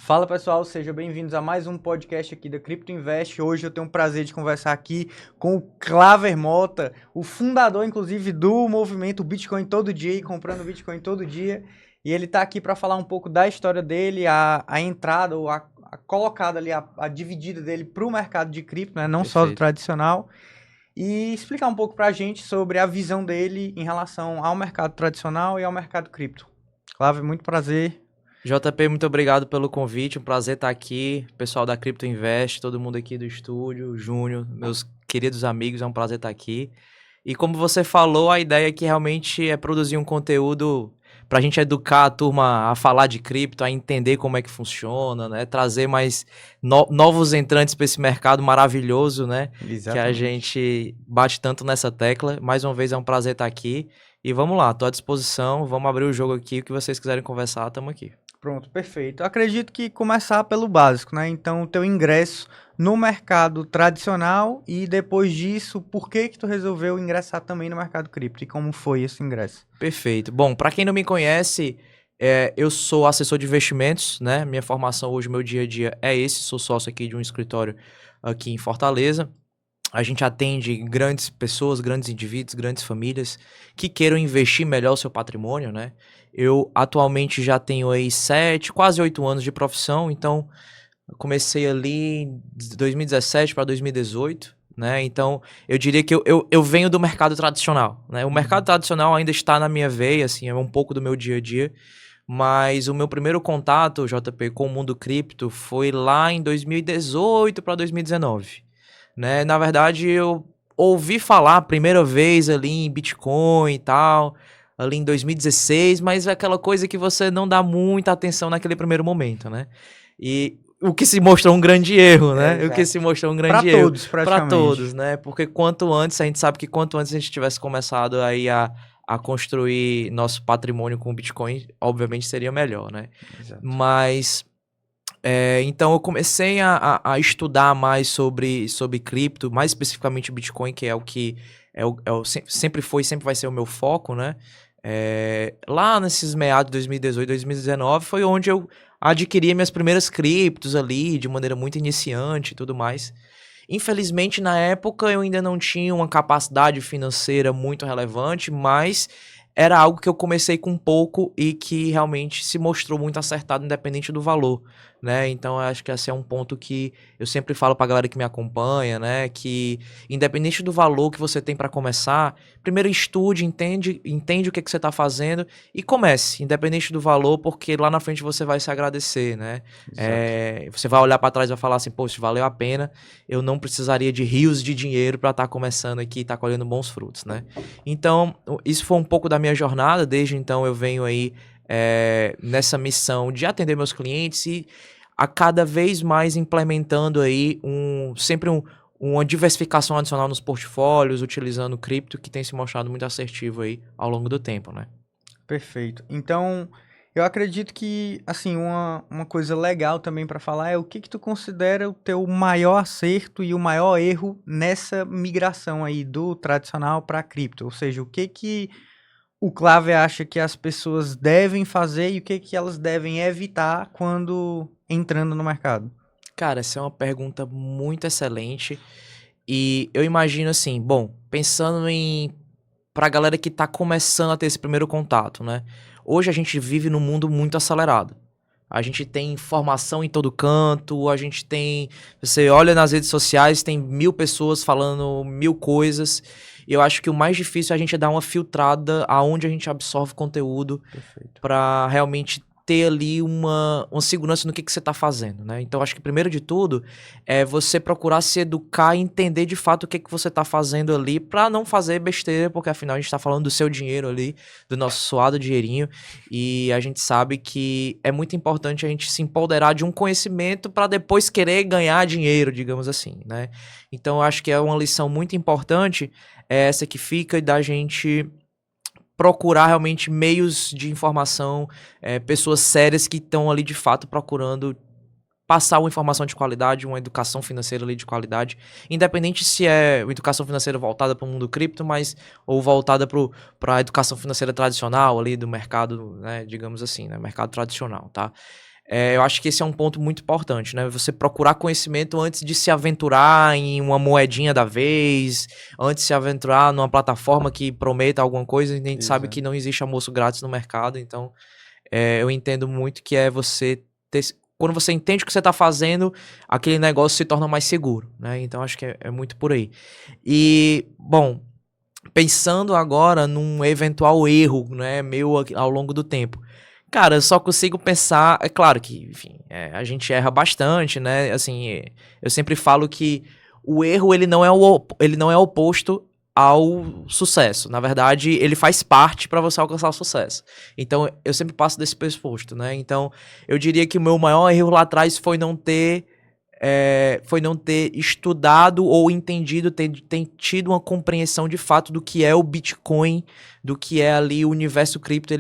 Fala pessoal, sejam bem-vindos a mais um podcast aqui da Crypto Invest. Hoje eu tenho o prazer de conversar aqui com o Claver Mota, o fundador inclusive do movimento Bitcoin Todo Dia e comprando Bitcoin todo dia. E ele está aqui para falar um pouco da história dele, a entrada ou a colocada ali, a dividida dele para o mercado de cripto, né? Não só do Perfeito. tradicional. E explicar um pouco para a gente sobre a visão dele em relação ao mercado tradicional e ao mercado cripto. Claver, muito prazer. JP, muito obrigado pelo convite, um prazer estar aqui. Pessoal da Crypto Invest, todo mundo aqui do estúdio, Júnior, meus queridos amigos, é um prazer estar aqui. E como você falou, a ideia aqui realmente é produzir um conteúdo para a gente educar a turma a falar de cripto, a entender como é que funciona, né? Trazer mais novos entrantes para esse mercado maravilhoso, né? Que a Exatamente. gente bate tanto nessa tecla. Mais uma vez é um prazer estar aqui. E vamos lá, estou à disposição, vamos abrir o jogo aqui, o que vocês quiserem conversar, estamos aqui. Pronto, perfeito. Eu acredito que começar pelo básico, né? Então, o teu ingresso no mercado tradicional e depois disso, por que que tu resolveu ingressar também no mercado cripto e como foi esse ingresso? Perfeito. Bom, para quem não me conhece, eu sou assessor de investimentos, né? Minha formação hoje, meu dia a dia é esse. Sou sócio aqui de um escritório aqui em Fortaleza. A gente atende grandes pessoas, grandes indivíduos, grandes famílias que queiram investir melhor o seu patrimônio, né? Eu atualmente já tenho aí 7, quase 8 anos de profissão, então eu comecei ali de 2017 para 2018, né? Então, eu diria que eu venho do mercado tradicional, né? O mercado Uhum. tradicional ainda está na minha veia, assim, é um pouco do meu dia a dia, mas o meu primeiro contato, JP, com o mundo cripto foi lá em 2018 para 2019, né? Na verdade, eu ouvi falar a primeira vez ali em Bitcoin e tal, ali em 2016, mas é aquela coisa que você não dá muita atenção naquele primeiro momento, né? E o que se mostrou um grande erro, É, né? O que exato. se mostrou um Para grande erro todos, para praticamente. todos, né? Porque quanto antes, a gente sabe que quanto antes a gente tivesse começado aí a construir nosso patrimônio com o Bitcoin, obviamente seria melhor, né? Exato. Mas então eu comecei a estudar mais sobre cripto, mais especificamente Bitcoin, que é o que sempre foi e sempre vai ser o meu foco, né? Lá nesses meados de 2018, 2019 foi onde eu adquiri minhas primeiras criptos ali, de maneira muito iniciante e tudo mais. Infelizmente, na época, eu ainda não tinha uma capacidade financeira muito relevante, mas era algo que eu comecei com pouco e que realmente se mostrou muito acertado, independente do valor, né? Então, eu acho que esse é um ponto que eu sempre falo pra galera que me acompanha, né? Que independente do valor que você tem para começar, primeiro estude, entende o que você tá fazendo e comece, independente do valor, porque lá na frente você vai se agradecer, né? Exato. Você vai olhar para trás e vai falar assim, poxa, valeu a pena, eu não precisaria de rios de dinheiro para estar começando aqui e estar colhendo bons frutos, né? Então, isso foi um pouco da minha jornada. Desde então, eu venho aí nessa missão de atender meus clientes e a cada vez mais implementando aí uma diversificação adicional nos portfólios, utilizando cripto, que tem se mostrado muito assertivo aí ao longo do tempo, né? Perfeito. Então, eu acredito que, assim, uma coisa legal também para falar é o que que tu considera o teu maior acerto e o maior erro nessa migração aí do tradicional para cripto. Ou seja, o que que o Clave acha que as pessoas devem fazer e o que que elas devem evitar quando entrando no mercado? Cara, essa é uma pergunta muito excelente. E eu imagino assim, bom, pensando pra galera que tá começando a ter esse primeiro contato, né? Hoje a gente vive num mundo muito acelerado. A gente tem informação em todo canto, a gente tem. Você olha nas redes sociais, tem 1000 pessoas falando 1000 coisas. E eu acho que o mais difícil é a gente dar uma filtrada aonde a gente absorve conteúdo Perfeito. para realmente ter ali uma segurança no que você está fazendo, né? Então, acho que primeiro de tudo é você procurar se educar e entender de fato o que você está fazendo ali para não fazer besteira, porque afinal a gente está falando do seu dinheiro ali, do nosso suado dinheirinho, e a gente sabe que é muito importante a gente se empoderar de um conhecimento para depois querer ganhar dinheiro, digamos assim, né? Então, eu acho que é uma lição muito importante essa que fica da gente procurar realmente meios de informação, pessoas sérias que estão ali de fato procurando passar uma informação de qualidade, uma educação financeira ali de qualidade, independente se é uma educação financeira voltada para o mundo cripto, mas ou voltada para a educação financeira tradicional ali do mercado, né, digamos assim, né, mercado tradicional, tá? Eu acho que esse é um ponto muito importante, né? Você procurar conhecimento antes de se aventurar em uma moedinha da vez, antes de se aventurar numa plataforma que prometa alguma coisa, a gente sabe que Exato. não existe almoço grátis no mercado, então eu entendo muito que é você ter... Quando você entende o que você está fazendo, aquele negócio se torna mais seguro, né? Então acho que é muito por aí. E, bom, pensando agora num eventual erro, né, meu ao longo do tempo. Cara, eu só consigo pensar, é claro que, enfim, a gente erra bastante, né? Assim, eu sempre falo que o erro ele não é oposto ao sucesso. Na verdade, ele faz parte para você alcançar o sucesso. Então, eu sempre passo desse pressuposto, né? Então, eu diria que o meu maior erro lá atrás foi não ter estudado ou entendido, ter tido uma compreensão de fato do que é o Bitcoin, do que é ali o universo cripto,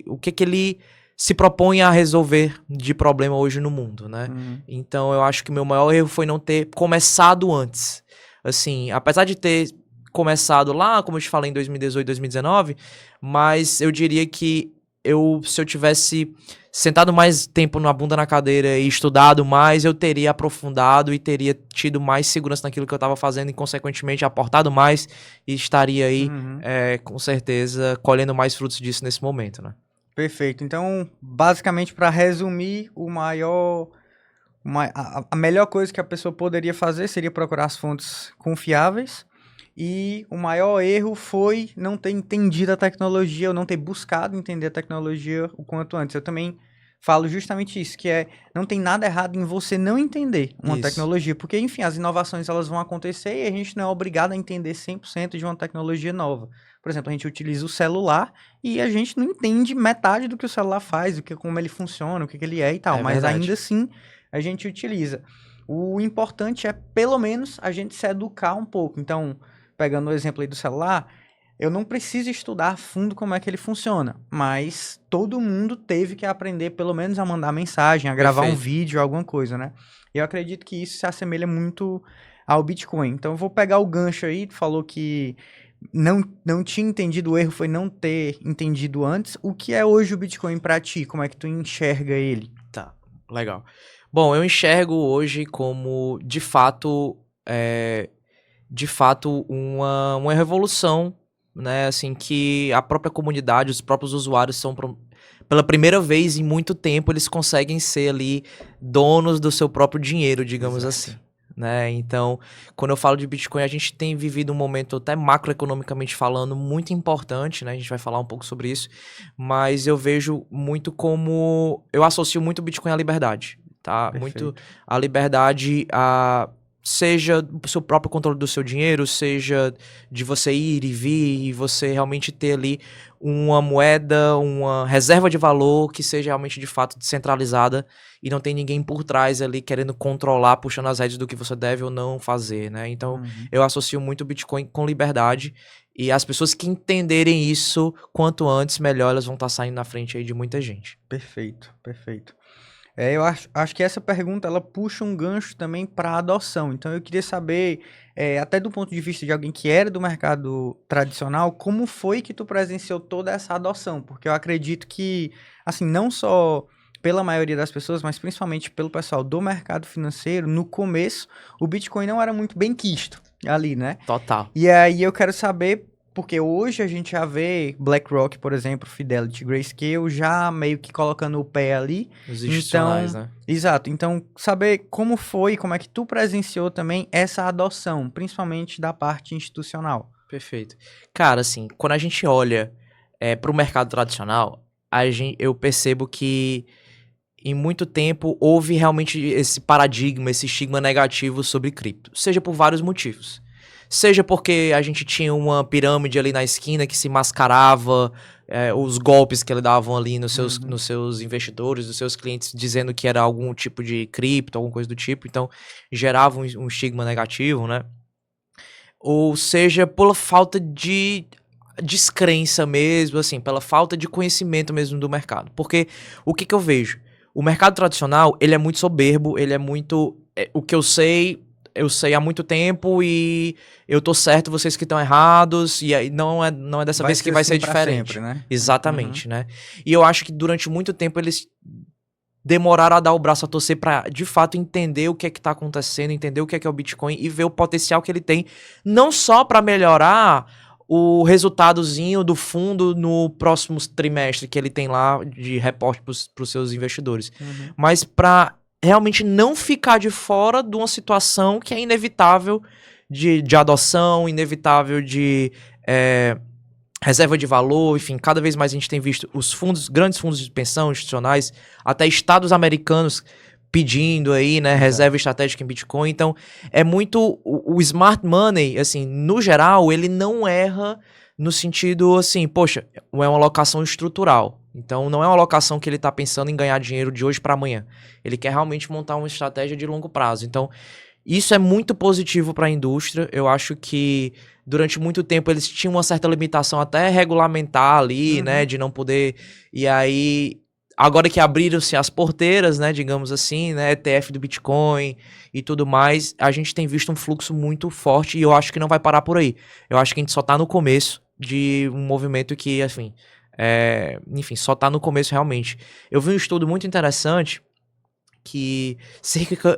o que ele se propõe a resolver de problema hoje no mundo, né? Uhum. Então eu acho que o meu maior erro foi não ter começado antes. Assim, apesar de ter começado lá, como eu te falei, em 2018, 2019, mas eu diria que se eu tivesse sentado mais tempo na bunda na cadeira e estudado mais, eu teria aprofundado e teria tido mais segurança naquilo que eu estava fazendo e, consequentemente, aportado mais e estaria aí, Uhum. com certeza, colhendo mais frutos disso nesse momento, né? Perfeito. Então, basicamente, para resumir, a melhor coisa que a pessoa poderia fazer seria procurar as fontes confiáveis. E o maior erro foi não ter entendido a tecnologia, ou não ter buscado entender a tecnologia o quanto antes. Eu também falo justamente isso, que não tem nada errado em você não entender uma Isso. tecnologia, porque, enfim, as inovações elas vão acontecer e a gente não é obrigado a entender 100% de uma tecnologia nova. Por exemplo, a gente utiliza o celular e a gente não entende metade do que o celular faz, como ele funciona, o que ele é e tal, É mas ainda verdade. assim a gente utiliza. O importante é, pelo menos, a gente se educar um pouco. Então, pegando o exemplo aí do celular, eu não preciso estudar a fundo como é que ele funciona, mas todo mundo teve que aprender pelo menos a mandar mensagem, a gravar um Perfeito. vídeo, alguma coisa, né? Eu acredito que isso se assemelha muito ao Bitcoin. Então eu vou pegar o gancho aí, tu falou que não tinha entendido, o erro foi não ter entendido antes. O que é hoje o Bitcoin pra ti? Como é que tu enxerga ele? Tá, legal. Bom, eu enxergo hoje como, de fato, uma revolução, né? Assim, que a própria comunidade, os próprios usuários pela primeira vez em muito tempo, eles conseguem ser ali donos do seu próprio dinheiro, digamos Exato. assim. Né? Então, quando eu falo de Bitcoin, a gente tem vivido um momento até macroeconomicamente falando muito importante, né? A gente vai falar um pouco sobre isso, mas eu vejo muito eu associo muito o Bitcoin à liberdade, tá? Muito Perfeito. a liberdade seja o seu próprio controle do seu dinheiro, seja de você ir e vir e você realmente ter ali uma moeda, uma reserva de valor que seja realmente de fato descentralizada e não tem ninguém por trás ali querendo controlar, puxando as rédeas do que você deve ou não fazer, né? Então, Uhum. eu associo muito o Bitcoin com liberdade e as pessoas que entenderem isso quanto antes, melhor elas vão estar saindo na frente aí de muita gente. Perfeito, perfeito. Eu acho que essa pergunta ela puxa um gancho também para a adoção. Então eu queria saber, até do ponto de vista de alguém que era do mercado tradicional, como foi que tu presenciou toda essa adoção? Porque eu acredito que, assim, não só pela maioria das pessoas, mas principalmente pelo pessoal do mercado financeiro, no começo o Bitcoin não era muito bem quisto ali, né? Total. E aí eu quero saber, porque hoje a gente já vê BlackRock, por exemplo, Fidelity, Grayscale, já meio que colocando o pé ali. Os institucionais, Então, né? exato. Então, saber como foi, como é que tu presenciou também essa adoção, principalmente da parte institucional. Perfeito. Cara, assim, quando a gente olha para o mercado tradicional, eu percebo que em muito tempo houve realmente esse paradigma, esse estigma negativo sobre cripto. Seja por vários motivos. Seja porque a gente tinha uma pirâmide ali na esquina que se mascarava, os golpes que ele davam ali Uhum. nos seus investidores, nos seus clientes, dizendo que era algum tipo de cripto, alguma coisa do tipo. Então, gerava um estigma negativo, né? Ou seja, pela falta de descrença mesmo, assim, pela falta de conhecimento mesmo do mercado. Porque o que eu vejo? O mercado tradicional, ele é muito soberbo, ele é muito... o que eu sei há muito tempo e eu tô certo, vocês que estão errados, e aí não é dessa Vai vez que ser vai assim ser para sempre, diferente. né? Uhum. Exatamente, né? E eu acho que durante muito tempo eles demoraram a dar o braço a torcer para de fato entender o que é que tá acontecendo, entender o que é o Bitcoin e ver o potencial que ele tem, não só para melhorar o resultadozinho do fundo no próximo trimestre que ele tem lá de reporte para os seus investidores, mas para realmente não ficar de fora de uma situação que é inevitável de adoção, inevitável de reserva de valor, enfim, cada vez mais a gente tem visto os fundos, grandes fundos de pensão institucionais, até estados americanos pedindo aí, né, reserva estratégica em Bitcoin. Então, é muito o smart money, assim, no geral, ele não erra no sentido, assim, poxa, é uma alocação estrutural. Então, não é uma alocação que ele está pensando em ganhar dinheiro de hoje para amanhã. Ele quer realmente montar uma estratégia de longo prazo. Então, isso é muito positivo para a indústria. Eu acho que durante muito tempo eles tinham uma certa limitação até regulamentar ali, né, de não poder. E aí, agora que abriram-se as porteiras, né, digamos assim, né, ETF do Bitcoin e tudo mais, a gente tem visto um fluxo muito forte e eu acho que não vai parar por aí. Eu acho que a gente só tá no começo de um movimento que, assim, enfim, só tá no começo realmente. Eu vi um estudo muito interessante que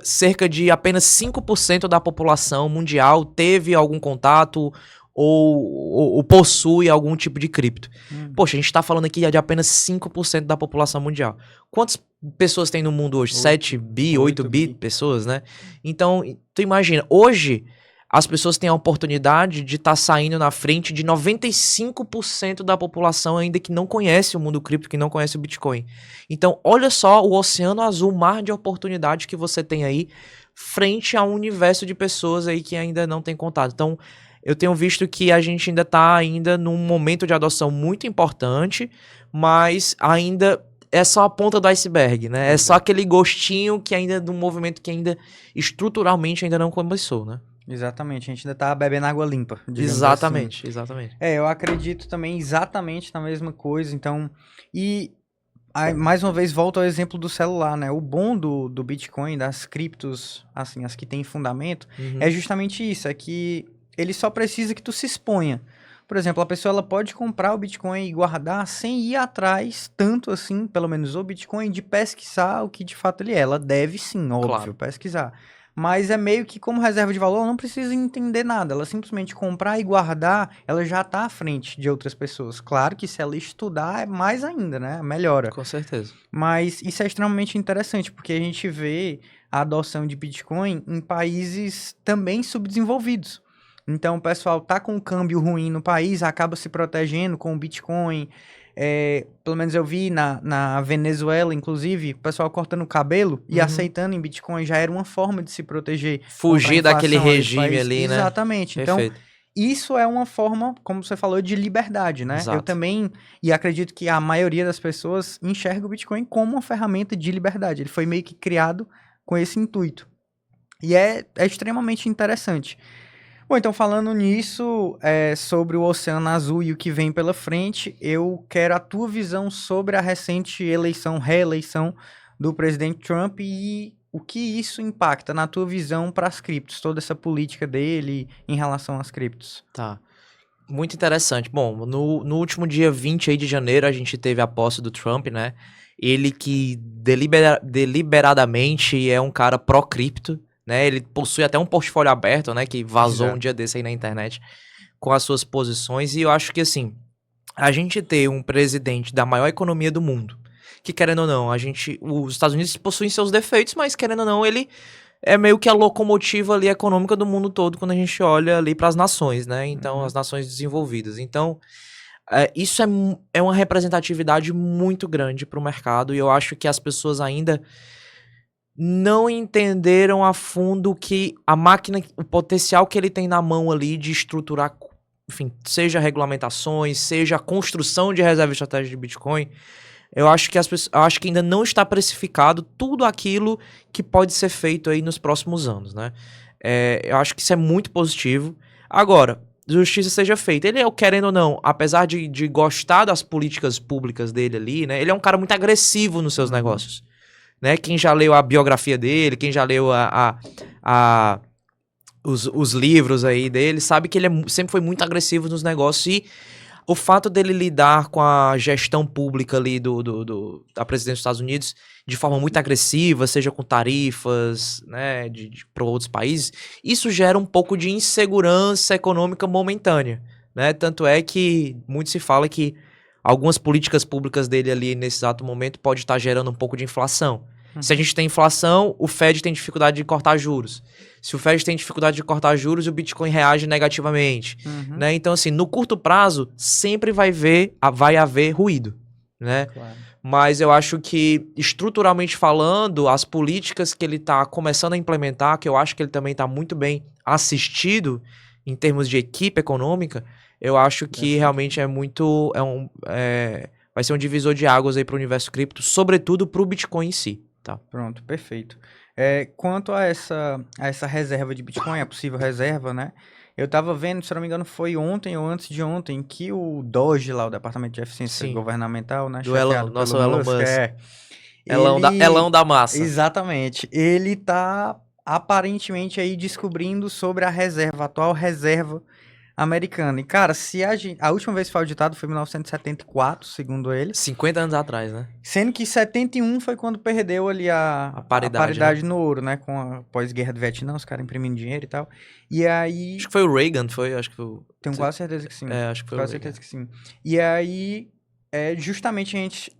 cerca de apenas 5% da população mundial teve algum contato ou possui algum tipo de cripto. Poxa, a gente tá falando aqui de apenas 5% da população mundial. Quantas pessoas tem no mundo hoje? 7 bi, 8 bi pessoas, né? Então, tu imagina, hoje as pessoas têm a oportunidade de estar saindo na frente de 95% da população ainda que não conhece o mundo cripto, que não conhece o Bitcoin. Então, olha só o oceano azul, mar de oportunidade que você tem aí frente a um universo de pessoas aí que ainda não tem contato. Então, eu tenho visto que a gente ainda está num momento de adoção muito importante, mas ainda é só a ponta do iceberg, né? É só aquele gostinho que ainda de um movimento que ainda estruturalmente ainda não começou, né? Exatamente, a gente ainda tá bebendo água limpa. Exatamente, assim. Exatamente. Eu acredito também exatamente na mesma coisa, então... E, aí, mais uma vez, volto ao exemplo do celular, né? O bom do Bitcoin, das criptos, assim, as que têm fundamento, é justamente isso, é que ele só precisa que tu se exponha. Por exemplo, a pessoa ela pode comprar o Bitcoin e guardar sem ir atrás, tanto assim, pelo menos o Bitcoin, de pesquisar o que de fato ele é. Ela deve sim, óbvio, pesquisar. Mas é meio que como reserva de valor, ela não precisa entender nada. Ela simplesmente comprar e guardar, ela já está à frente de outras pessoas. Claro que se ela estudar, é mais ainda, né? Melhora. Com certeza. Mas isso é extremamente interessante, porque a gente vê a adoção de Bitcoin em países também subdesenvolvidos. Então, o pessoal tá com um câmbio ruim no país, acaba se protegendo com o Bitcoin. Pelo menos eu vi na Venezuela, inclusive, o pessoal cortando o cabelo e aceitando em Bitcoin já era uma forma de se proteger. Fugir daquele regime ali, né? Exatamente. Perfeito. Então, isso é uma forma, como você falou, de liberdade, né? Exato. Eu também, e acredito que a maioria das pessoas enxerga o Bitcoin como uma ferramenta de liberdade. Ele foi meio que criado com esse intuito. E é extremamente interessante. Bom, então falando nisso, sobre o Oceano Azul e o que vem pela frente, eu quero a tua visão sobre a recente reeleição do presidente Trump e o que isso impacta na tua visão para as criptos, toda essa política dele em relação às criptos. Tá. Muito interessante. Bom, no último dia 20 aí de janeiro, a gente teve a posse do Trump, né? Ele que deliberadamente é um cara pró-cripto, né? Ele possui até um portfólio aberto, né? Que vazou um dia desse aí na internet com as suas posições. E eu acho que, assim, a gente ter um presidente da maior economia do mundo, que, querendo ou não, os Estados Unidos possuem seus defeitos, mas, querendo ou não, ele é meio que a locomotiva ali econômica do mundo todo quando a gente olha ali para as nações, né? Então, as nações desenvolvidas. Então, isso é uma representatividade muito grande para o mercado e eu acho que as pessoas ainda não entenderam a fundo que a máquina, o potencial que ele tem na mão ali de estruturar, enfim, seja regulamentações, seja a construção de reserva estratégica de Bitcoin. Eu acho que ainda não está precificado tudo aquilo que pode ser feito aí nos próximos anos, né? Eu acho que isso é muito positivo. Agora, justiça seja feita. Ele, querendo ou não, apesar de gostar das políticas públicas dele ali, né? Ele é um cara muito agressivo nos seus negócios. Né? Quem já leu a biografia dele, quem já leu os livros aí dele, sabe que ele sempre foi muito agressivo nos negócios e o fato dele lidar com a gestão pública ali da presidência dos Estados Unidos de forma muito agressiva, seja com tarifas, né, para outros países, isso gera um pouco de insegurança econômica momentânea, né? Tanto é que muito se fala que algumas políticas públicas dele ali nesse exato momento pode estar gerando um pouco de inflação. Se a gente tem inflação, o Fed tem dificuldade de cortar juros. Se o Fed tem dificuldade de cortar juros, o Bitcoin reage negativamente, né? Então, assim, no curto prazo, sempre vai haver ruído, né? Claro. Mas eu acho que, estruturalmente falando, as políticas que ele está começando a implementar, que eu acho que ele também está muito bem assistido em termos de equipe econômica, eu acho que realmente vai ser um divisor de águas aí para o universo cripto, sobretudo para o Bitcoin em si. Tá. Pronto, perfeito. Quanto a essa reserva de Bitcoin, a possível reserva, né? Eu tava vendo, se não me engano, foi ontem ou antes de ontem, que o DOGE lá, o Departamento de Eficiência Sim. Governamental, né? Do Elon, nosso Elon Musk. Elão da massa. Exatamente. Ele tá aparentemente aí descobrindo sobre a atual reserva americana. E, cara, se a última vez que foi auditado foi em 1974, segundo ele. 50 anos atrás, né? Sendo que 71 foi quando perdeu ali a paridade, né? No ouro, né? Com a pós-guerra do Vietnã, os caras imprimindo dinheiro e tal. E aí... Acho que foi o Reagan, foi? Acho que foi Tenho quase certeza que sim. Acho que foi quase certeza que sim. E aí, justamente a gente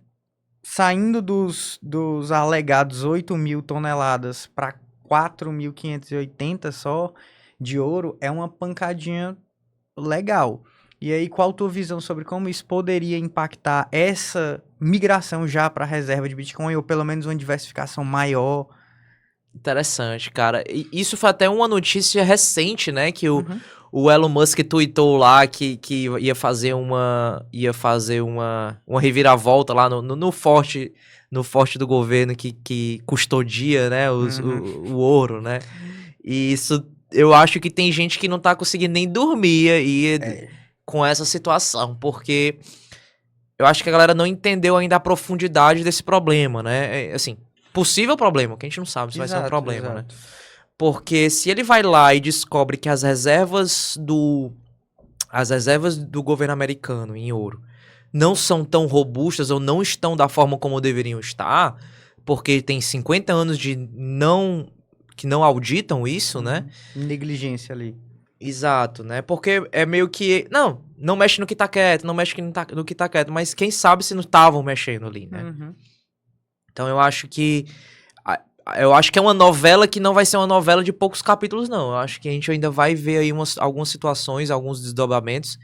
saindo dos alegados 8.000 toneladas para 4.580 só de ouro, é uma pancadinha legal. E aí, qual a tua visão sobre como isso poderia impactar essa migração já para a reserva de Bitcoin, ou pelo menos uma diversificação maior? Interessante, cara. E isso foi até uma notícia recente, né? Que o Elon Musk tweetou lá que ia fazer uma reviravolta lá no forte do governo que custodia, né, o ouro, né? E isso, eu acho que tem gente que não tá conseguindo nem dormir aí com essa situação, porque eu acho que a galera não entendeu ainda a profundidade desse problema, né? Assim, possível problema, que a gente não sabe se vai ser um problema, né? Porque se ele vai lá e descobre que as reservas do governo americano em ouro não são tão robustas ou não estão da forma como deveriam estar, porque tem 50 anos que não auditam isso, né? Negligência ali. Exato, né? Porque é meio que... Não mexe no que tá quieto, não mexe no que tá quieto, mas quem sabe se não estavam mexendo ali, né? Então eu acho que é uma novela que não vai ser uma novela de poucos capítulos, não. Eu acho que a gente ainda vai ver aí algumas situações, alguns desdobramentos.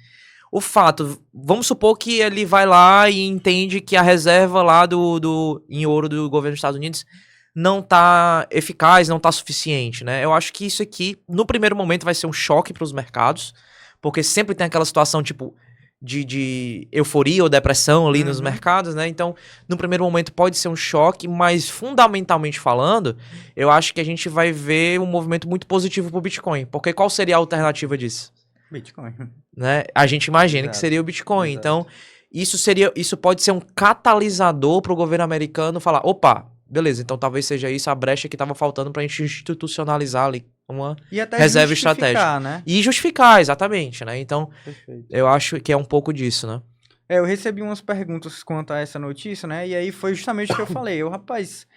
O fato, vamos supor que ele vai lá e entende que a reserva lá em ouro do governo dos Estados Unidos não tá eficaz, não tá suficiente, né? Eu acho que isso aqui, no primeiro momento, vai ser um choque para os mercados, porque sempre tem aquela situação, tipo, de euforia ou depressão ali nos mercados, né? Então, no primeiro momento pode ser um choque, mas fundamentalmente falando, eu acho que a gente vai ver um movimento muito positivo pro Bitcoin. Porque qual seria a alternativa disso? Bitcoin. Né? A gente imagina que seria o Bitcoin. Então, isso pode ser um catalisador pro governo americano falar, opa, beleza, então talvez seja isso a brecha que estava faltando pra gente institucionalizar ali uma reserva estratégica. Né? E justificar, exatamente, né? Então, eu acho que é um pouco disso, né? Eu recebi umas perguntas quanto a essa notícia, né? E aí foi justamente o que eu falei. Rapaz,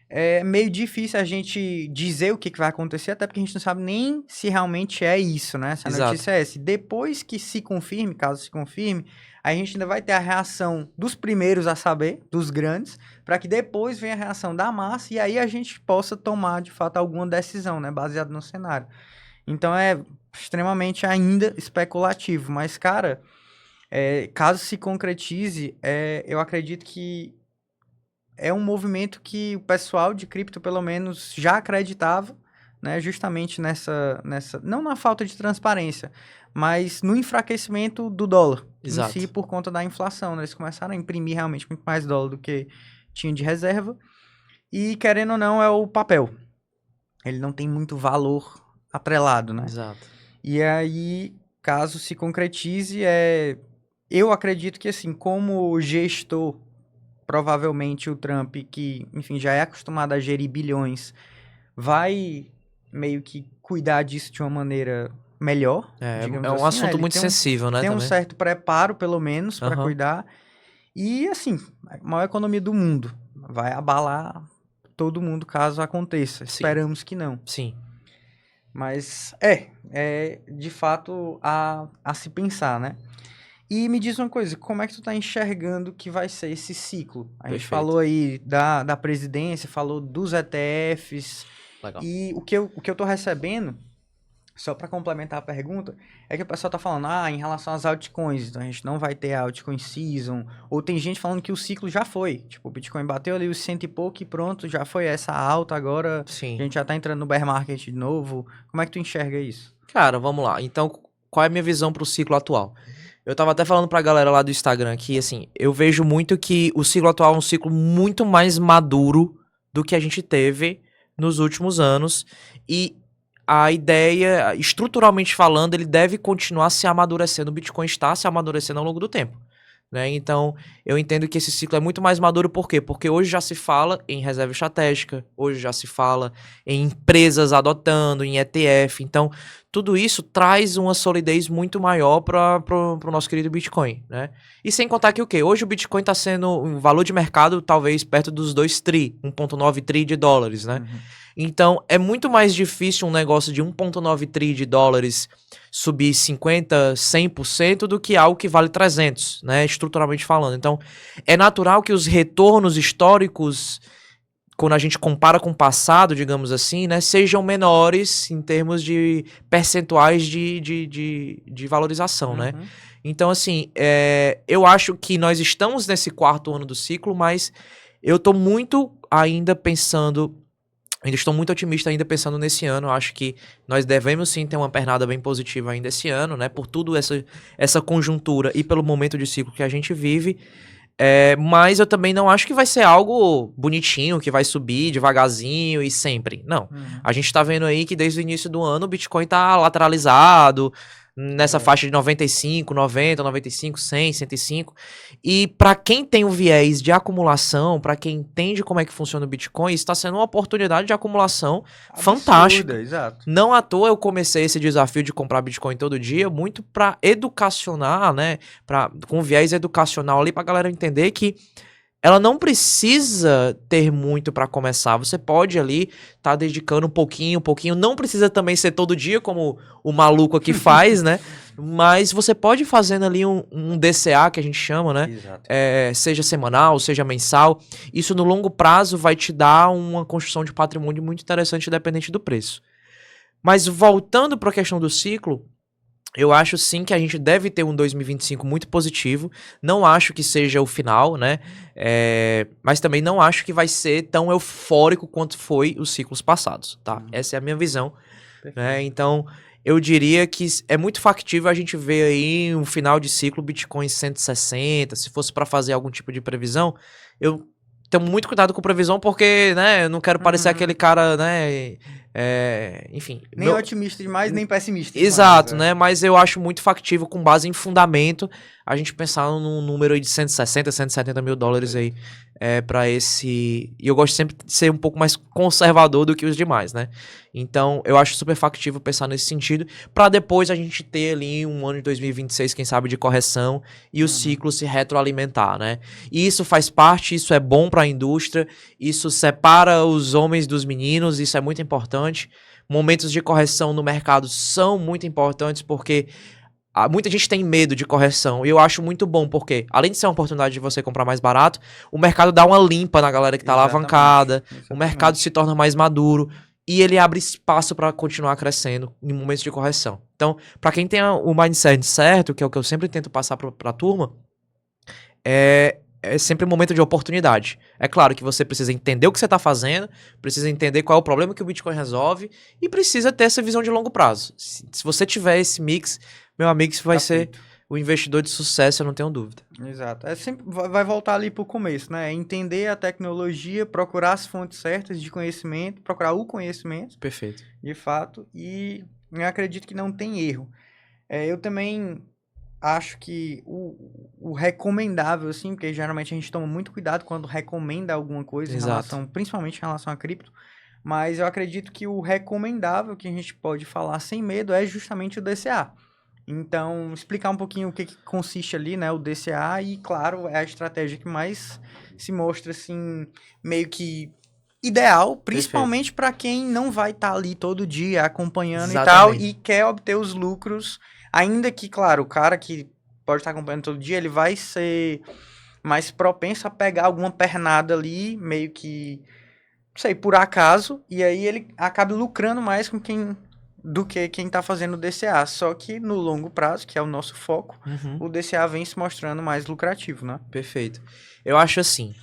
é meio difícil a gente dizer o que vai acontecer, até porque a gente não sabe nem se realmente é isso, né? Se a notícia é essa. Depois que se confirme, caso se confirme, a gente ainda vai ter a reação dos primeiros a saber, dos grandes, para que depois venha a reação da massa e aí a gente possa tomar, de fato, alguma decisão, né? Baseado no cenário. Então é extremamente ainda especulativo, mas, cara, caso se concretize, eu acredito que é um movimento que o pessoal de cripto, pelo menos, já acreditava, né? Justamente nessa não na falta de transparência, mas no enfraquecimento do dólar em si por conta da inflação, né? Eles começaram a imprimir realmente muito mais dólar do que tinha de reserva. E, querendo ou não, é o papel. Ele não tem muito valor atrelado, né? Exato. E aí, caso se concretize, eu acredito que, assim, como gestor, provavelmente o Trump, que, enfim, já é acostumado a gerir bilhões, vai meio que cuidar disso de uma maneira melhor, É digamos um assim, né? assunto Ele muito sensível, né, tem um também. certo preparo, pelo menos, para Aham. cuidar. E, assim, a maior economia do mundo. Vai abalar todo mundo caso aconteça. Sim, Esperamos que não. sim. Mas é de fato a se pensar, né? E me diz uma coisa, como é que tu tá enxergando que vai ser esse ciclo? A gente Perfeito. falou aí da presidência, falou dos ETFs, Legal. e o que eu tô recebendo, só para complementar a pergunta, é que o pessoal tá falando, em relação às altcoins, então a gente não vai ter altcoin season, ou tem gente falando que o ciclo já foi, tipo, o Bitcoin bateu ali os cento e pouco e pronto, já foi essa alta, agora a Sim. gente já tá entrando no bear market de novo. Como é que tu enxerga isso? Cara, vamos lá. Então, qual é a minha visão pro ciclo atual? Eu tava até falando pra galera lá do Instagram que, assim, eu vejo muito que o ciclo atual é um ciclo muito mais maduro do que a gente teve nos últimos anos. E a ideia, estruturalmente falando, ele deve continuar se amadurecendo. O Bitcoin está se amadurecendo ao longo do tempo. Né? Então, eu entendo que esse ciclo é muito mais maduro, por quê? Porque hoje já se fala em reserva estratégica, hoje já se fala em empresas adotando, em ETF. Então, tudo isso traz uma solidez muito maior para o nosso querido Bitcoin, né? E sem contar que o quê? Hoje o Bitcoin está sendo um valor de mercado talvez perto dos 2 tri, 1,9 tri de dólares, né? Uhum. Então, é muito mais difícil um negócio de 1,9 tri de dólares subir 50, 100% do que algo que vale 300, né, estruturalmente falando. Então, é natural que os retornos históricos, quando a gente compara com o passado, digamos assim, né, sejam menores em termos de percentuais de valorização, né. Uhum. Então, assim, eu acho que nós estamos nesse quarto ano do ciclo, mas eu tô muito ainda pensando. Ainda estou muito otimista ainda pensando nesse ano. Eu acho que nós devemos sim ter uma pernada bem positiva ainda esse ano, né? Por tudo essa conjuntura e pelo momento de ciclo que a gente vive. Mas eu também não acho que vai ser algo bonitinho, que vai subir devagarzinho e sempre. Não. Uhum. A gente tá vendo aí que desde o início do ano o Bitcoin tá lateralizado, nessa Verdade. faixa de 95, 90, 95, 100, 105. E para quem tem o viés de acumulação, para quem entende como é que funciona o Bitcoin, está sendo uma oportunidade de acumulação Absurda, fantástica. exato. Não à toa eu comecei esse desafio de comprar Bitcoin todo dia, muito para educacionar, né? Com viés educacional ali, pra galera entender que ela não precisa ter muito para começar. Você pode ali tá dedicando um pouquinho. Não precisa também ser todo dia, como o maluco aqui faz, né? Mas você pode ir fazendo ali um DCA, que a gente chama, né? Exato. Seja semanal, seja mensal. Isso no longo prazo vai te dar uma construção de patrimônio muito interessante, independente do preço. Mas voltando para a questão do ciclo, eu acho sim que a gente deve ter um 2025 muito positivo. Não acho que seja o final, né? Mas também não acho que vai ser tão eufórico quanto foi os ciclos passados, tá? Essa é a minha visão, né? Perfeito. Então, eu diria que é muito factível a gente ver aí um final de ciclo Bitcoin 160. Se fosse para fazer algum tipo de previsão, eu tenho muito cuidado com previsão porque, né, eu não quero parecer aquele Uhum. cara, né? Enfim, Nem otimista demais, nem pessimista demais. exato, né? Mas eu acho muito factível, com base em fundamento, a gente pensar num número aí de 160, 170 mil dólares aí para esse. E eu gosto sempre de ser um pouco mais conservador do que os demais, né? Então, eu acho super factível pensar nesse sentido, para depois a gente ter ali um ano de 2026, quem sabe, de correção e o ciclo se retroalimentar, né? E isso faz parte, isso é bom para a indústria, isso separa os homens dos meninos, isso é muito importante. Momentos de correção no mercado são muito importantes porque muita gente tem medo de correção e eu acho muito bom porque, além de ser uma oportunidade de você comprar mais barato, o mercado dá uma limpa na galera que tá alavancada, o mercado se torna mais maduro e ele abre espaço para continuar crescendo em momentos de correção. Então, para quem tem o mindset certo, que é o que eu sempre tento passar pra turma, é sempre um momento de oportunidade. É claro que você precisa entender o que você está fazendo, precisa entender qual é o problema que o Bitcoin resolve e precisa ter essa visão de longo prazo. Se você tiver esse mix, meu amigo, isso vai ser o investidor de sucesso, eu não tenho dúvida. Exato. Sempre vai voltar ali pro começo, né? Entender a tecnologia, procurar as fontes certas de conhecimento, procurar o conhecimento, Perfeito. de fato, e eu acredito que não tem erro. Eu também acho que o recomendável, assim, porque geralmente a gente toma muito cuidado quando recomenda alguma coisa em Exato. relação, principalmente em relação a cripto, Mas eu acredito que o recomendável que a gente pode falar sem medo é justamente o DCA. Então, explicar um pouquinho o que consiste ali, né, o DCA e, claro, é a estratégia que mais se mostra, assim, meio que ideal, Perfeito. principalmente para quem não vai estar ali todo dia acompanhando e tal e Exatamente. quer obter os lucros, ainda que, claro, o cara que pode estar acompanhando todo dia, ele vai ser mais propenso a pegar alguma pernada ali, meio que, não sei, por acaso, e aí ele acaba lucrando mais com quem do que quem está fazendo o DCA. Só que no longo prazo, que é o nosso foco, Uhum. o DCA vem se mostrando mais lucrativo, né? Perfeito. Eu acho assim,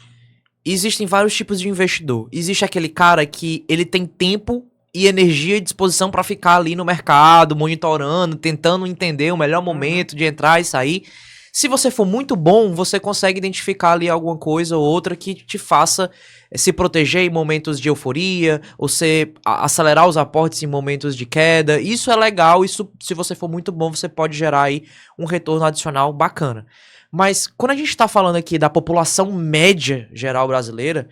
existem vários tipos de investidor. Existe aquele cara que ele tem tempo e energia e disposição para ficar ali no mercado, monitorando, tentando entender o melhor Uhum. momento de entrar e sair. Se você for muito bom, você consegue identificar ali alguma coisa ou outra que te faça se proteger em momentos de euforia, ou acelerar os aportes em momentos de queda. Isso é legal, isso, se você for muito bom, você pode gerar aí um retorno adicional bacana. Mas quando a gente está falando aqui da população média geral brasileira,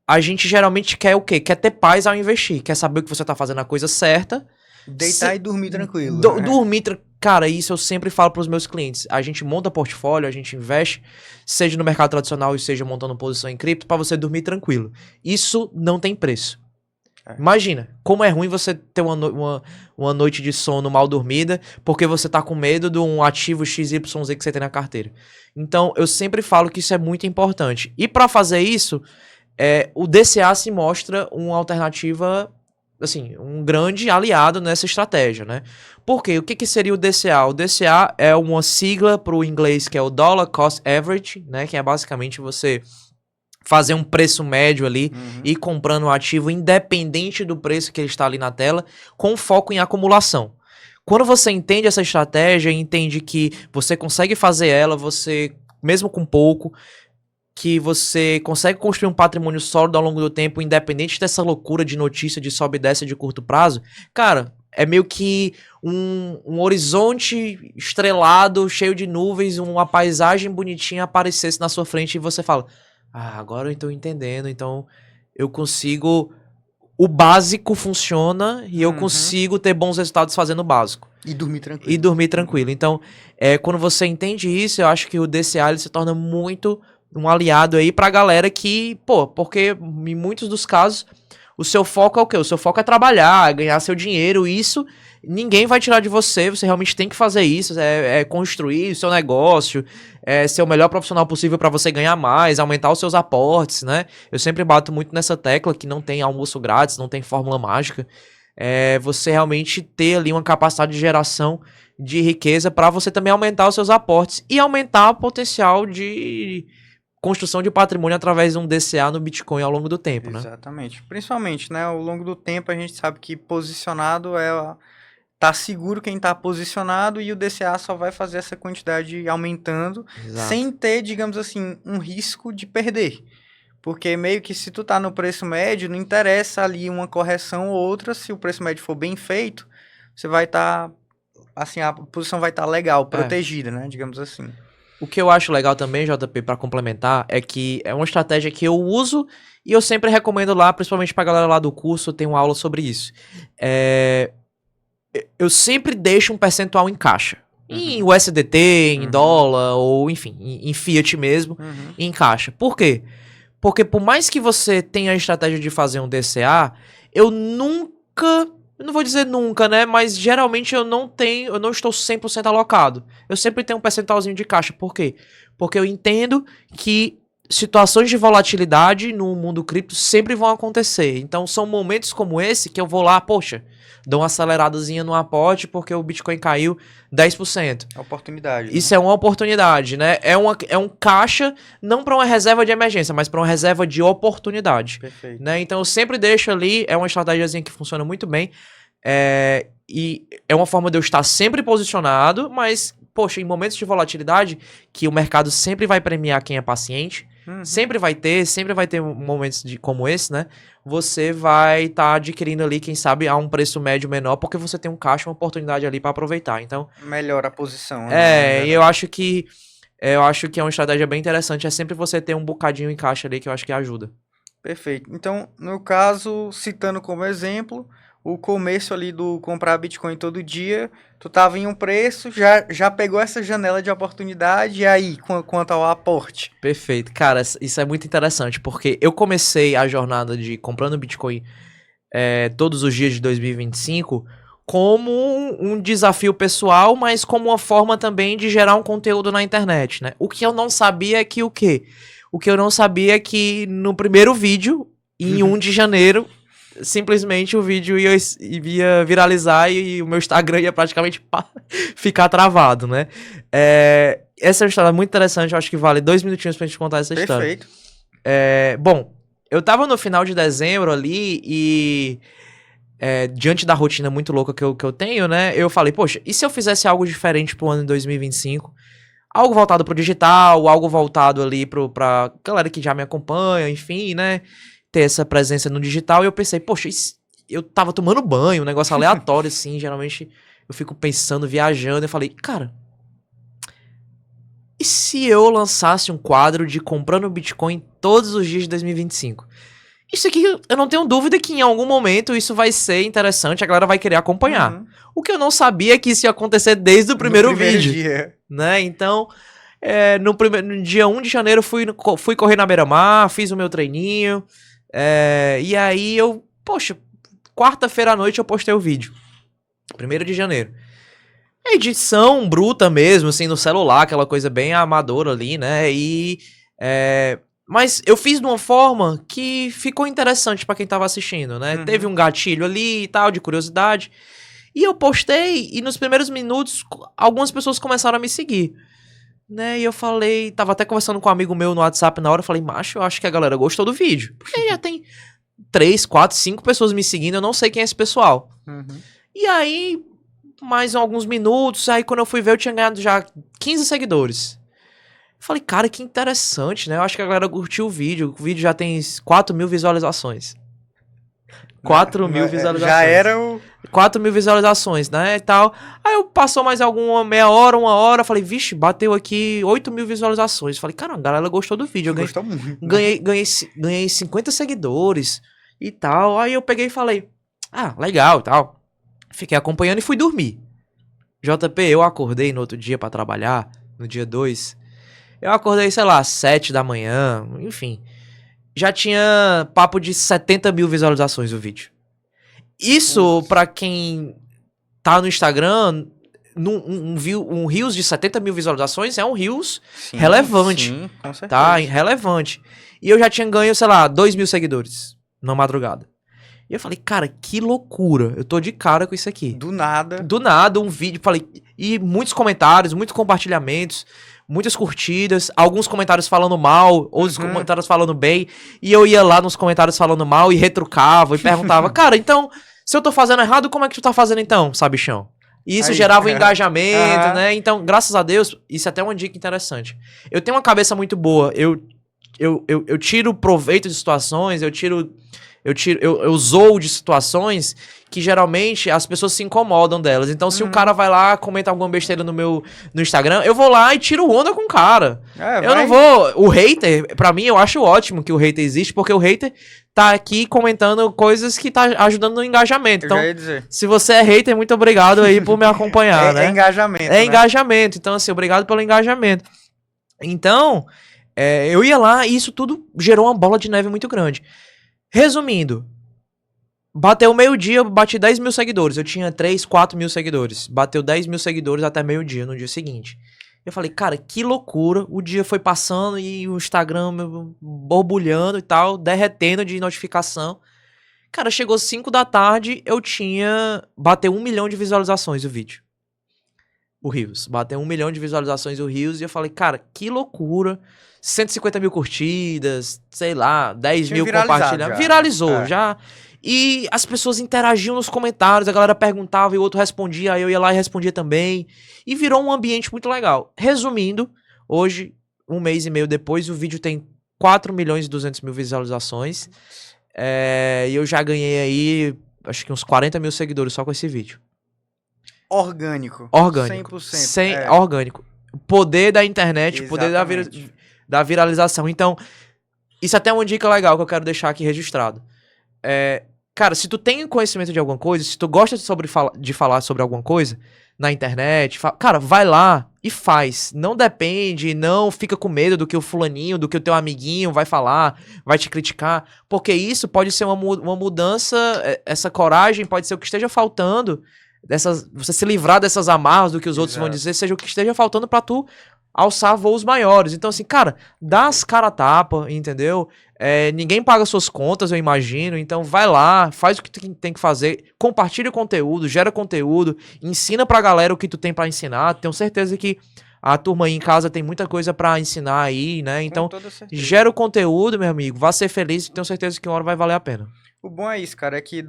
a gente geralmente quer o quê? Quer ter paz ao investir, quer saber que você está fazendo a coisa certa. Deitar e dormir tranquilo. Cara, isso eu sempre falo para os meus clientes. A gente monta portfólio, a gente investe, seja no mercado tradicional e seja montando posição em cripto, para você dormir tranquilo. Isso não tem preço. É. Imagina, como é ruim você ter uma noite de sono mal dormida porque você tá com medo de um ativo XYZ que você tem na carteira. Então, eu sempre falo que isso é muito importante. E para fazer isso, o DCA se mostra uma alternativa, assim, um grande aliado nessa estratégia, né? Por quê? O que seria o DCA? O DCA é uma sigla para o inglês que é o Dollar Cost Average, né? Que é basicamente você fazer um preço médio ali Uhum. e comprando o ativo independente do preço que ele está ali na tela, com foco em acumulação. Quando você entende essa estratégia, entende que você consegue fazer ela, você, mesmo com pouco, que você consegue construir um patrimônio sólido ao longo do tempo, independente dessa loucura de notícia de sobe e desce de curto prazo, cara, é meio que um horizonte estrelado, cheio de nuvens, uma paisagem bonitinha aparecesse na sua frente e você fala: ah, agora eu tô entendendo, então eu consigo. O básico funciona e eu Uhum. consigo ter bons resultados fazendo o básico. E dormir E tranquilo. dormir tranquilo. Então, quando você entende isso, eu acho que o DCA ele se torna muito um aliado aí pra galera que, pô, porque em muitos dos casos o seu foco é o quê? O seu foco é trabalhar, é ganhar seu dinheiro. Isso ninguém vai tirar de você. Você realmente tem que fazer isso. É construir o seu negócio, é ser o melhor profissional possível para você ganhar mais, aumentar os seus aportes, né? Eu sempre bato muito nessa tecla que não tem almoço grátis, não tem fórmula mágica. É você realmente ter ali uma capacidade de geração de riqueza para você também aumentar os seus aportes e aumentar o potencial de construção de patrimônio através de um DCA no Bitcoin ao longo do tempo, né? Exatamente. Principalmente, né? Ao longo do tempo a gente sabe que posicionado tá seguro quem tá posicionado e o DCA só vai fazer essa quantidade aumentando Exato. sem ter, digamos assim, um risco de perder. Porque meio que se tu tá no preço médio, não interessa ali uma correção ou outra, se o preço médio for bem feito, você vai estar, assim, a posição vai estar legal, É. protegida, né? Digamos assim. O que eu acho legal também, JP, para complementar, é que é uma estratégia que eu uso e eu sempre recomendo lá, principalmente pra galera lá do curso, tem uma aula sobre isso. Eu sempre deixo um percentual em caixa. Em Uhum, USDT, em uhum, dólar, ou enfim, em fiat mesmo, uhum. em caixa. Por quê? Porque por mais que você tenha a estratégia de fazer um DCA, eu nunca, eu não vou dizer nunca, né? Mas geralmente eu não estou 100% alocado. Eu sempre tenho um percentualzinho de caixa. Por quê? Porque eu entendo que situações de volatilidade no mundo cripto sempre vão acontecer. Então são momentos como esse que eu vou lá, poxa, dou uma aceleradazinha no aporte porque o Bitcoin caiu 10%. Oportunidade, né? Isso é uma oportunidade, né? É um caixa não para uma reserva de emergência, mas para uma reserva de oportunidade, Perfeito. né? Então eu sempre deixo ali, é uma estratégiazinha que funciona muito bem. E é uma forma de eu estar sempre posicionado, mas, poxa, em momentos de volatilidade, que o mercado sempre vai premiar quem é paciente, Uhum. sempre vai ter momentos como esse, né? Você vai estar adquirindo ali, quem sabe, a um preço médio menor, porque você tem um caixa, uma oportunidade ali para aproveitar. Então, Melhora a posição, né? Na e verdade. eu acho que é uma estratégia bem interessante. É sempre você ter um bocadinho em caixa ali que eu acho que ajuda. Perfeito. Então, no caso, citando como exemplo, o começo ali do comprar Bitcoin todo dia, tu tava em um preço, já pegou essa janela de oportunidade, e aí, quanto ao aporte? Perfeito. Cara, isso é muito interessante, porque eu comecei a jornada de comprando Bitcoin todos os dias de 2025 como um desafio pessoal, mas como uma forma também de gerar um conteúdo na internet, né? O que eu não sabia é que o quê? O que eu não sabia é que no primeiro vídeo, em 1 de janeiro, simplesmente o vídeo ia viralizar e o meu Instagram ia praticamente ficar travado, né? Essa é uma história muito interessante, eu acho que vale 2 minutinhos pra gente contar essa história. Perfeito. Bom, eu tava no final de dezembro ali e diante da rotina muito louca que eu tenho, né? Eu falei, poxa, e se eu fizesse algo diferente pro ano de 2025? Algo voltado pro digital, algo voltado ali pra galera que já me acompanha, enfim, né? Ter essa presença no digital. E eu pensei, poxa, eu tava tomando banho, um negócio aleatório, assim. Geralmente eu fico pensando, viajando. Eu falei, cara, e se eu lançasse um quadro de comprando Bitcoin todos os dias de 2025? Isso aqui, eu não tenho dúvida que em algum momento isso vai ser interessante, a galera vai querer acompanhar. Uhum. O que eu não sabia é que isso ia acontecer desde o primeiro No primeiro vídeo, dia. né? Então, no dia 1 de janeiro fui correr na beira-mar, fiz o meu treininho, e aí poxa, quarta-feira à noite eu postei o vídeo. 1º de janeiro. Edição bruta mesmo, assim, no celular, aquela coisa bem amadora ali, né? Mas eu fiz de uma forma que ficou interessante pra quem tava assistindo, né? Uhum. Teve um gatilho ali e tal, de curiosidade. E eu postei, e nos primeiros minutos, algumas pessoas começaram a me seguir. Né? E eu falei, tava até conversando com um amigo meu no WhatsApp na hora, eu falei, macho, eu acho que a galera gostou do vídeo. Porque já tem 3, 4, 5 pessoas me seguindo, eu não sei quem é esse pessoal. Uhum. E aí, mais alguns minutos, aí quando eu fui ver, eu tinha ganhado já 15 seguidores. Falei, cara, que interessante, né? Eu acho que a galera curtiu o vídeo já tem 4 mil visualizações. 4 mil visualizações. Já era o... 4 mil visualizações, né, e tal. Aí eu passou mais alguma meia hora, 1 hora, falei, vixe, bateu aqui 8 mil visualizações. Falei, cara, a galera gostou do vídeo. Gostou muito. Ganhei 50 seguidores e tal. Aí eu peguei e falei, legal e tal. Fiquei acompanhando e fui dormir. JP, eu acordei no outro dia pra trabalhar, no dia 2. Eu acordei, sei lá, 7 da manhã, enfim. Já tinha papo de 70 mil visualizações o vídeo. Isso, pra quem tá no Instagram, um Reels de 70 mil visualizações é um Reels relevante. Sim, com certeza. Tá, relevante. E eu já tinha ganho, sei lá, 2 mil seguidores na madrugada. E eu falei, cara, que loucura. Eu tô de cara com isso aqui. Do nada. Do nada, um vídeo, falei, e muitos comentários, muitos compartilhamentos, muitas curtidas, alguns comentários falando mal, outros comentários falando bem, e eu ia lá nos comentários falando mal e retrucava e perguntava, cara, então, se eu tô fazendo errado, como é que tu tá fazendo então, sabichão? E isso gerava um engajamento, né? Então, graças a Deus, isso é até uma dica interessante. Eu tenho uma cabeça muito boa, eu tiro proveito de situações, eu zoo de situações que geralmente as pessoas se incomodam delas. Então, se o cara vai lá, comenta alguma besteira no Instagram, eu vou lá e tiro onda com o cara. Eu não vou... O hater, pra mim, eu acho ótimo que o hater existe, porque o hater tá aqui comentando coisas que tá ajudando no engajamento. Então, se você é hater, muito obrigado aí por me acompanhar, né? É engajamento, né? Engajamento. Então, assim, obrigado pelo engajamento. Então, eu ia lá e isso tudo gerou uma bola de neve muito grande. Resumindo, bateu meio-dia, eu bati 10 mil seguidores. Eu tinha 3, 4 mil seguidores. Bateu 10 mil seguidores até meio-dia, no dia seguinte. Eu falei, cara, que loucura. O dia foi passando e o Instagram borbulhando e tal, derretendo de notificação. Cara, chegou 5 da tarde, bateu 1 milhão de visualizações o vídeo. O Reels. Bateu 1 milhão de visualizações o Reels e eu falei, cara, que loucura. 150 mil curtidas, sei lá, 10 mil compartilhamentos. Viralizou já. E as pessoas interagiam nos comentários, a galera perguntava e o outro respondia, aí eu ia lá e respondia também. E virou um ambiente muito legal. Resumindo, hoje, 1 mês e meio depois, o vídeo tem 4 milhões e 200 mil visualizações. E eu já ganhei aí, acho que uns 40 mil seguidores só com esse vídeo. Orgânico. 100%. Orgânico. O poder da internet, o poder da viralização. Então, isso até é uma dica legal que eu quero deixar aqui registrado. Cara, se tu tem conhecimento de alguma coisa, se tu gosta de falar sobre alguma coisa na internet, cara, vai lá e faz. Não depende, não fica com medo do que o fulaninho, do que o teu amiguinho vai falar, vai te criticar, porque isso pode ser uma mudança, essa coragem pode ser o que esteja faltando, você se livrar dessas amarras do que os outros vão dizer, seja o que esteja faltando pra tu alçar voos maiores. Então, assim, cara, dá as cara a tapa, entendeu? Ninguém paga suas contas, eu imagino. Então, vai lá, faz o que tu tem que fazer, compartilha o conteúdo, gera conteúdo, ensina pra galera o que tu tem pra ensinar. Tenho certeza que a turma aí em casa tem muita coisa pra ensinar aí, né? Então, gera o conteúdo, meu amigo, vá ser feliz, tenho certeza que uma hora vai valer a pena. O bom é isso, cara, é que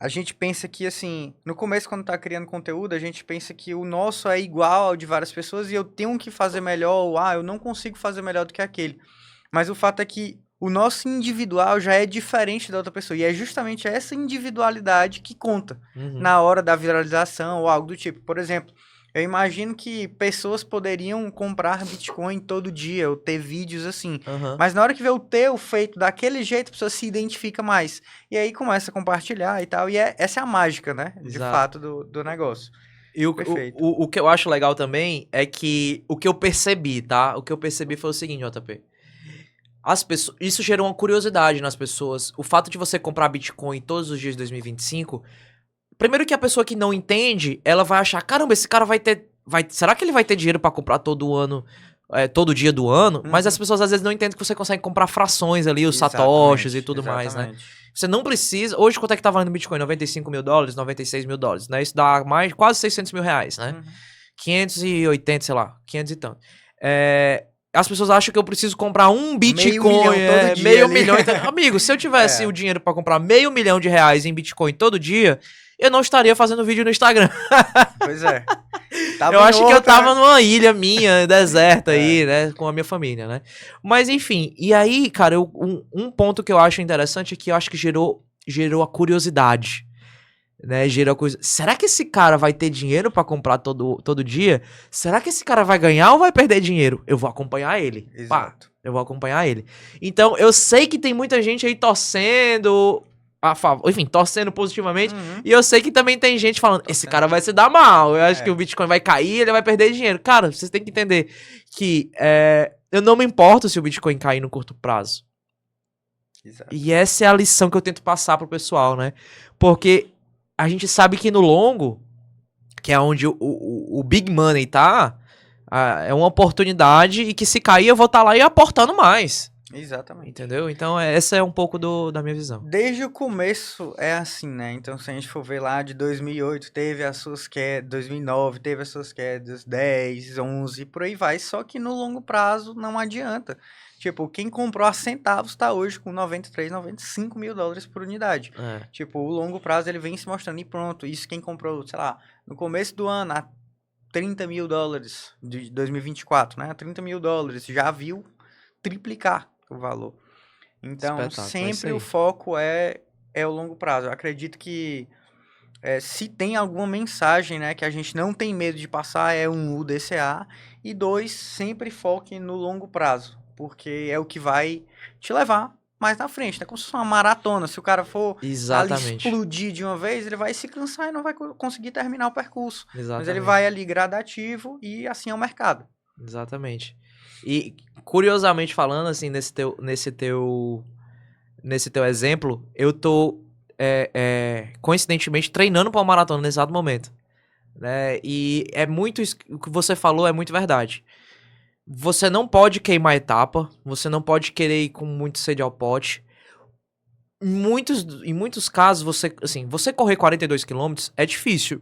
a gente pensa que, assim, no começo, quando tá criando conteúdo, a gente pensa que o nosso é igual ao de várias pessoas e eu tenho que fazer melhor, ou, eu não consigo fazer melhor do que aquele. Mas o fato é que o nosso individual já é diferente da outra pessoa. E é justamente essa individualidade que conta na hora da viralização ou algo do tipo. Por exemplo, eu imagino que pessoas poderiam comprar Bitcoin todo dia ou ter vídeos assim. Mas na hora que vê o teu feito daquele jeito, a pessoa se identifica mais. E aí começa a compartilhar e tal. E essa é a mágica, né? De fato, do negócio. E o que eu acho legal também é que o que eu percebi, tá? O que eu percebi foi o seguinte, JP. Isso gerou uma curiosidade nas pessoas. O fato de você comprar Bitcoin todos os dias de 2025... Primeiro que a pessoa que não entende, ela vai achar, caramba, esse cara será que ele vai ter dinheiro pra comprar todo ano, todo dia do ano? Mas as pessoas às vezes não entendem que você consegue comprar frações ali, os satoshis e tudo mais, né? Você não precisa... Hoje, quanto é que tá valendo o Bitcoin? $95 mil, $96 mil, né? Isso dá quase 600 mil reais, né? 580, sei lá, 500 e tanto. As pessoas acham que eu preciso comprar um Bitcoin, meio milhão. Então, amigo, se eu tivesse o dinheiro pra comprar R$500 mil em Bitcoin todo dia, eu não estaria fazendo vídeo no Instagram. Pois é. Eu acho que eu tava numa ilha minha, deserta aí, né, com a minha família, né? Mas enfim, e aí, cara, um ponto que eu acho interessante é que eu acho que gerou a curiosidade, né? Gerou coisa. Será que esse cara vai ter dinheiro pra comprar todo dia? Será que esse cara vai ganhar ou vai perder dinheiro? Eu vou acompanhar ele. Exato. Eu vou acompanhar ele. Então, eu sei que tem muita gente aí torcendo a favor, enfim, torcendo positivamente. E eu sei que também tem gente falando, esse cara vai se dar mal. Eu acho que o Bitcoin vai cair, ele vai perder dinheiro. Cara, vocês têm que entender que eu não me importo se o Bitcoin cair no curto prazo. Exato. E essa é a lição que eu tento passar pro pessoal, né? Porque a gente sabe que no longo, que é onde o big money tá, é uma oportunidade e que se cair eu vou estar lá e aportando mais. Exatamente. Entendeu? Então essa é um pouco da minha visão. Desde o começo é assim, né? Então se a gente for ver lá de 2008, teve as suas quedas, 2009 teve as suas quedas, 10, 11, por aí vai. Só que no longo prazo não adianta. Tipo, quem comprou a centavos tá hoje com 93, 95 mil dólares por unidade. Tipo, o longo prazo ele vem se mostrando e pronto. Isso quem comprou, sei lá, no começo do ano, a 30 mil dólares de 2024, né? 30 mil dólares, já viu triplicar o valor. Então, sempre o foco é o longo prazo. Eu acredito que se tem alguma mensagem, né, que a gente não tem medo de passar, é UDCA. E 2, sempre foque no longo prazo, porque é o que vai te levar mais na frente, né? Como se fosse uma maratona. Se o cara for ali explodir de uma vez, ele vai se cansar e não vai conseguir terminar o percurso. Mas ele vai ali gradativo e assim é o mercado. Exatamente. E, curiosamente falando, assim, nesse teu exemplo, eu tô, coincidentemente, treinando para uma maratona nesse exato momento. Né? E o que você falou é muito verdade. Você não pode queimar etapa, você não pode querer ir com muito sede ao pote. Em muitos casos, você correr 42 km é difícil.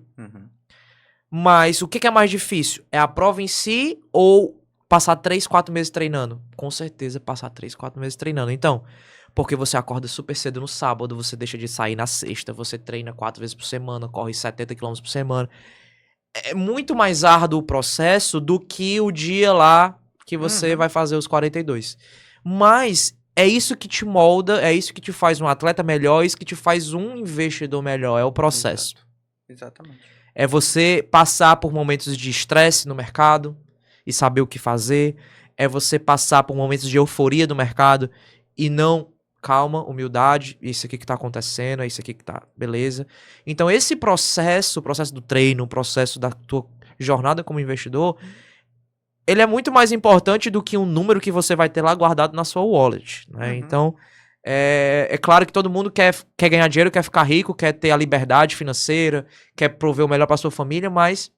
Mas o que é mais difícil? É a prova em si ou passar 3, 4 meses treinando? Com certeza, passar 3, 4 meses treinando. Então, porque você acorda super cedo no sábado, você deixa de sair na sexta, você treina 4 vezes por semana, corre 70 km por semana. É muito mais árduo o processo do que o dia lá que você vai fazer os 42. Mas é isso que te molda, é isso que te faz um atleta melhor, é isso que te faz um investidor melhor, é o processo. Exatamente. É você passar por momentos de estresse no mercado e saber o que fazer. é você passar por momentos de euforia do mercado e não, calma, humildade, isso aqui que tá acontecendo, é isso aqui que tá, beleza. Então esse processo, o processo do treino, o processo da tua jornada como investidor, ele é muito mais importante do que um número que você vai ter lá guardado na sua wallet, né? Então, é claro que todo mundo quer ganhar dinheiro, quer ficar rico, quer ter a liberdade financeira, quer prover o melhor para sua família, mas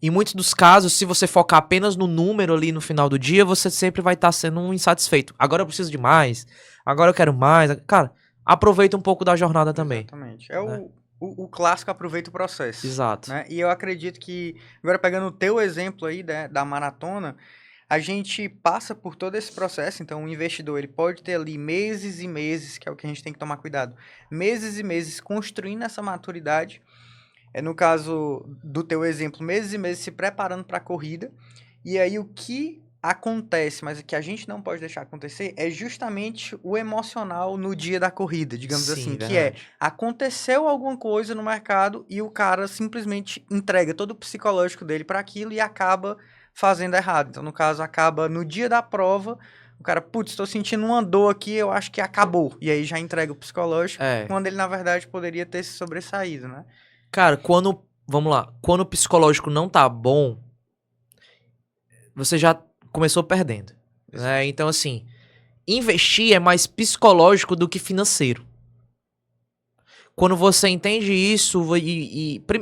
em muitos dos casos, se você focar apenas no número ali no final do dia, você sempre vai estar sendo um insatisfeito. Agora eu preciso de mais, agora eu quero mais. Cara, aproveita um pouco da jornada também. Exatamente. É né? o clássico aproveita o processo. Exato. Né? E eu acredito que, agora pegando o teu exemplo aí da maratona, a gente passa por todo esse processo, então o investidor ele pode ter ali meses e meses, que é o que a gente tem que tomar cuidado, meses e meses construindo essa maturidade, no caso do teu exemplo, meses e meses se preparando para a corrida, e aí o que acontece, mas o que a gente não pode deixar acontecer é justamente o emocional no dia da corrida, digamos Sim, assim, que verdade. aconteceu alguma coisa no mercado e o cara simplesmente entrega todo o psicológico dele para aquilo e acaba fazendo errado. Então, no caso, acaba no dia da prova, o cara, putz, estou sentindo uma dor aqui, eu acho que acabou. E aí já entrega o psicológico, quando ele, na verdade, poderia ter se sobressaído, né? Cara, vamos lá, quando o psicológico não tá bom, você já começou perdendo, né? Então, assim, investir é mais psicológico do que financeiro. Quando você entende isso,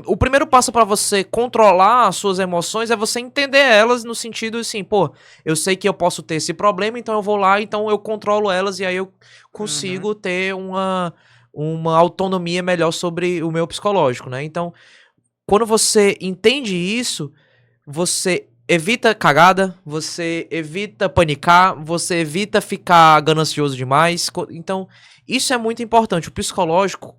o primeiro passo para você controlar as suas emoções é você entender elas no sentido assim, pô, eu sei que eu posso ter esse problema, então eu vou lá, então eu controlo elas e aí eu consigo ter uma autonomia melhor sobre o meu psicológico, né? Então, quando você entende isso, você evita cagada, você evita panicar, você evita ficar ganancioso demais. Então, isso é muito importante. O psicológico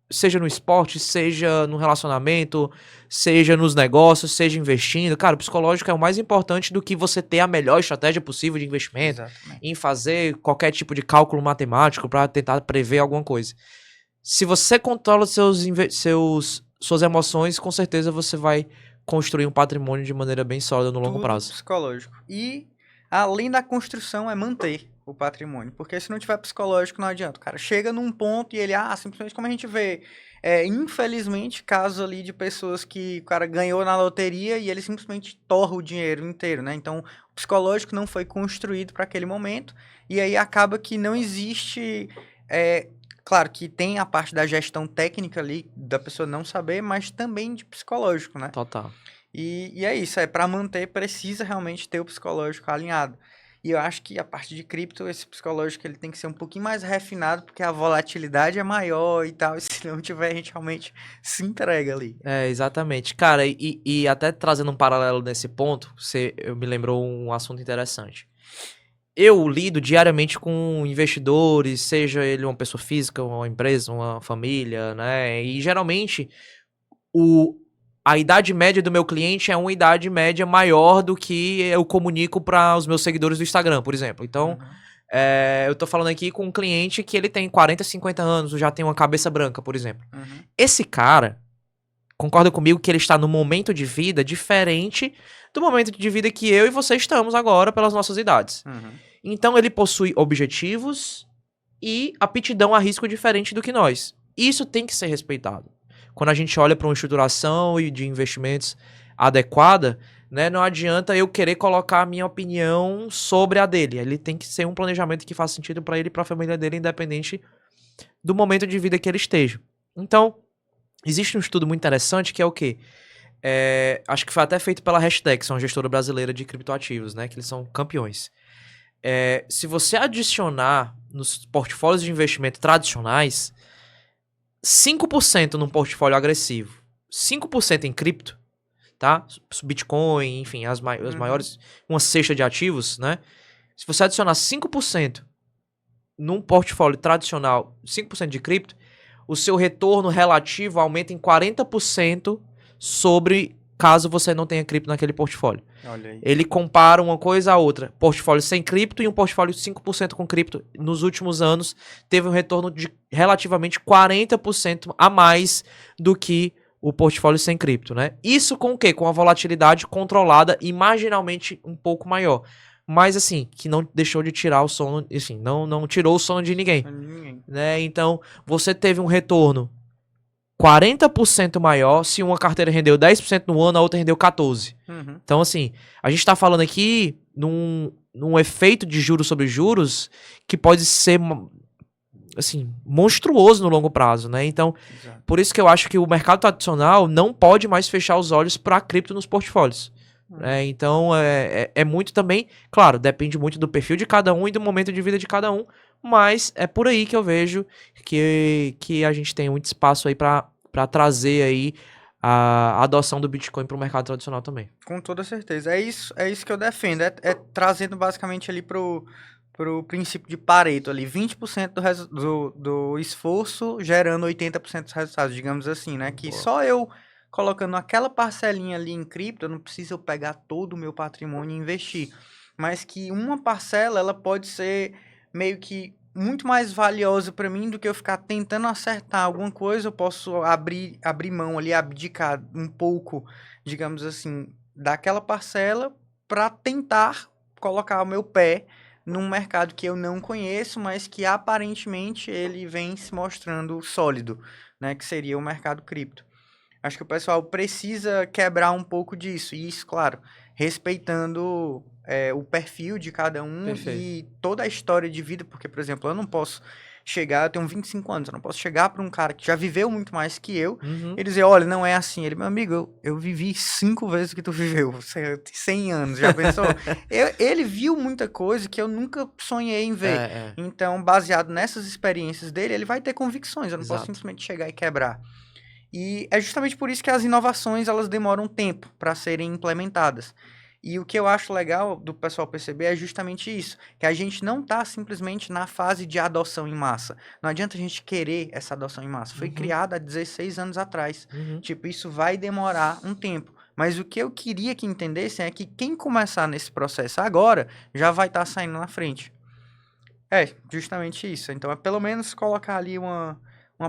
seja no esporte, seja no relacionamento, seja nos negócios, seja investindo. Cara, o psicológico é o mais importante do que você ter a melhor estratégia possível de investimento, em fazer qualquer tipo de cálculo matemático para tentar prever alguma coisa. Se você controla suas emoções, com certeza você vai construir um patrimônio de maneira bem sólida no longo prazo. Psicológico. E, além da construção, é manter o patrimônio. Porque se não tiver psicológico, não adianta. O cara chega num ponto e ele, simplesmente como a gente vê, infelizmente, casos ali de pessoas que o cara ganhou na loteria e ele simplesmente torra o dinheiro inteiro, né? Então, o psicológico não foi construído para aquele momento e aí acaba que não existe... Claro que tem a parte da gestão técnica ali, da pessoa não saber, mas também de psicológico, né? Total. E é isso, para manter precisa realmente ter o psicológico alinhado. E eu acho que a parte de cripto, esse psicológico ele tem que ser um pouquinho mais refinado, porque a volatilidade é maior e tal, e se não tiver, a gente realmente se entrega ali. Exatamente. Cara, e até trazendo um paralelo nesse ponto, eu me lembrou um assunto interessante. Eu lido diariamente com investidores, seja ele uma pessoa física, uma empresa, uma família, né? E geralmente a idade média do meu cliente é uma idade média maior do que eu comunico para os meus seguidores do Instagram, por exemplo. Então, eu tô falando aqui com um cliente que ele tem 40, 50 anos, já tem uma cabeça branca, por exemplo. Esse cara, concorda comigo que ele está num momento de vida diferente do momento de vida que eu e você estamos agora pelas nossas idades. Então, ele possui objetivos e aptidão a risco diferente do que nós. Isso tem que ser respeitado. Quando a gente olha para uma estruturação e de investimentos adequada, né, não adianta eu querer colocar a minha opinião sobre a dele. Ele tem que ser um planejamento que faça sentido para ele e para a família dele, independente do momento de vida que ele esteja. Então, existe um estudo muito interessante que é o quê? Acho que foi até feito pela Hashtag, são uma gestora brasileira de criptoativos, né, que eles são campeões. Se você adicionar nos portfólios de investimento tradicionais 5% num portfólio agressivo, 5% em cripto, tá? Bitcoin, enfim, as maiores, uma cesta de ativos, né? Se você adicionar 5% num portfólio tradicional, 5% de cripto, o seu retorno relativo aumenta em 40% sobre caso você não tenha cripto naquele portfólio. Olha aí. Ele compara uma coisa a outra. Portfólio sem cripto e um portfólio 5% com cripto. Nos últimos anos, teve um retorno de relativamente 40% a mais do que o portfólio sem cripto, né? Isso com o quê? Com a volatilidade controlada e marginalmente um pouco maior. Mas assim, que não deixou de tirar o sono, assim, não tirou o sono de ninguém, Ninguém. né? Então, você teve um retorno 40% maior se uma carteira rendeu 10% no ano, a outra rendeu 14%. Uhum. Então, assim, a gente tá falando aqui num efeito de juros sobre juros que pode ser, assim, monstruoso no longo prazo, né? Então, Exato. por isso que eu acho que o mercado tradicional não pode mais fechar os olhos para cripto nos portfólios. Então, é muito também, claro, depende muito do perfil de cada um e do momento de vida de cada um, mas é por aí que eu vejo que a gente tem muito espaço aí para trazer aí a adoção do Bitcoin para o mercado tradicional também. Com toda certeza. É isso que eu defendo. É trazendo basicamente ali pro princípio de Pareto ali. 20% do esforço gerando 80% dos resultados, digamos assim, né? Que Boa. só eu colocando aquela parcelinha ali em cripto, eu não preciso eu pegar todo o meu patrimônio e investir. Mas que uma parcela, ela pode ser meio que muito mais valiosa para mim do que eu ficar tentando acertar alguma coisa. Eu posso abrir mão ali, abdicar um pouco, digamos assim, daquela parcela para tentar colocar o meu pé num mercado que eu não conheço, mas que aparentemente ele vem se mostrando sólido, né, que seria o mercado cripto. Acho que o pessoal precisa quebrar um pouco disso, e isso, claro, respeitando o perfil de cada um Perfeito. e toda a história de vida, porque, por exemplo, eu não posso chegar, eu tenho 25 anos, eu não posso chegar para um cara que já viveu muito mais que eu Uhum. e dizer, olha, não é assim. Ele, meu amigo, eu vivi 5 vezes o que tu viveu, você tem 100 anos, já pensou? Ele viu muita coisa que eu nunca sonhei em ver. É. Então, baseado nessas experiências dele, ele vai ter convicções, eu não posso Exato. simplesmente chegar e quebrar. E é justamente por isso que as inovações elas demoram tempo para serem implementadas. E o que eu acho legal do pessoal perceber é justamente isso, que a gente não está simplesmente na fase de adoção em massa. Não adianta a gente querer essa adoção em massa. Foi Uhum. criada há 16 anos atrás. Uhum. Tipo, isso vai demorar um tempo. Mas o que eu queria que entendessem é que quem começar nesse processo agora já vai estar saindo na frente. É, justamente isso. Então é pelo menos colocar ali uma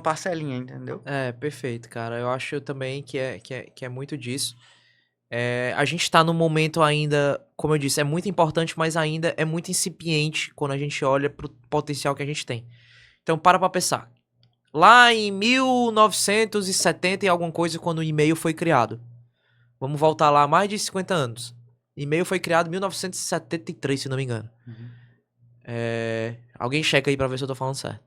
parcelinha, entendeu? É, perfeito, cara. Eu acho também que é muito disso. A gente tá num momento ainda, como eu disse, é muito importante, mas ainda é muito incipiente quando a gente olha pro potencial que a gente tem. Então, para pensar. Lá em 1970 e alguma coisa, quando o e-mail foi criado. Vamos voltar lá mais de 50 anos. E-mail foi criado em 1973, se não me engano. Alguém checa aí pra ver se eu tô falando certo.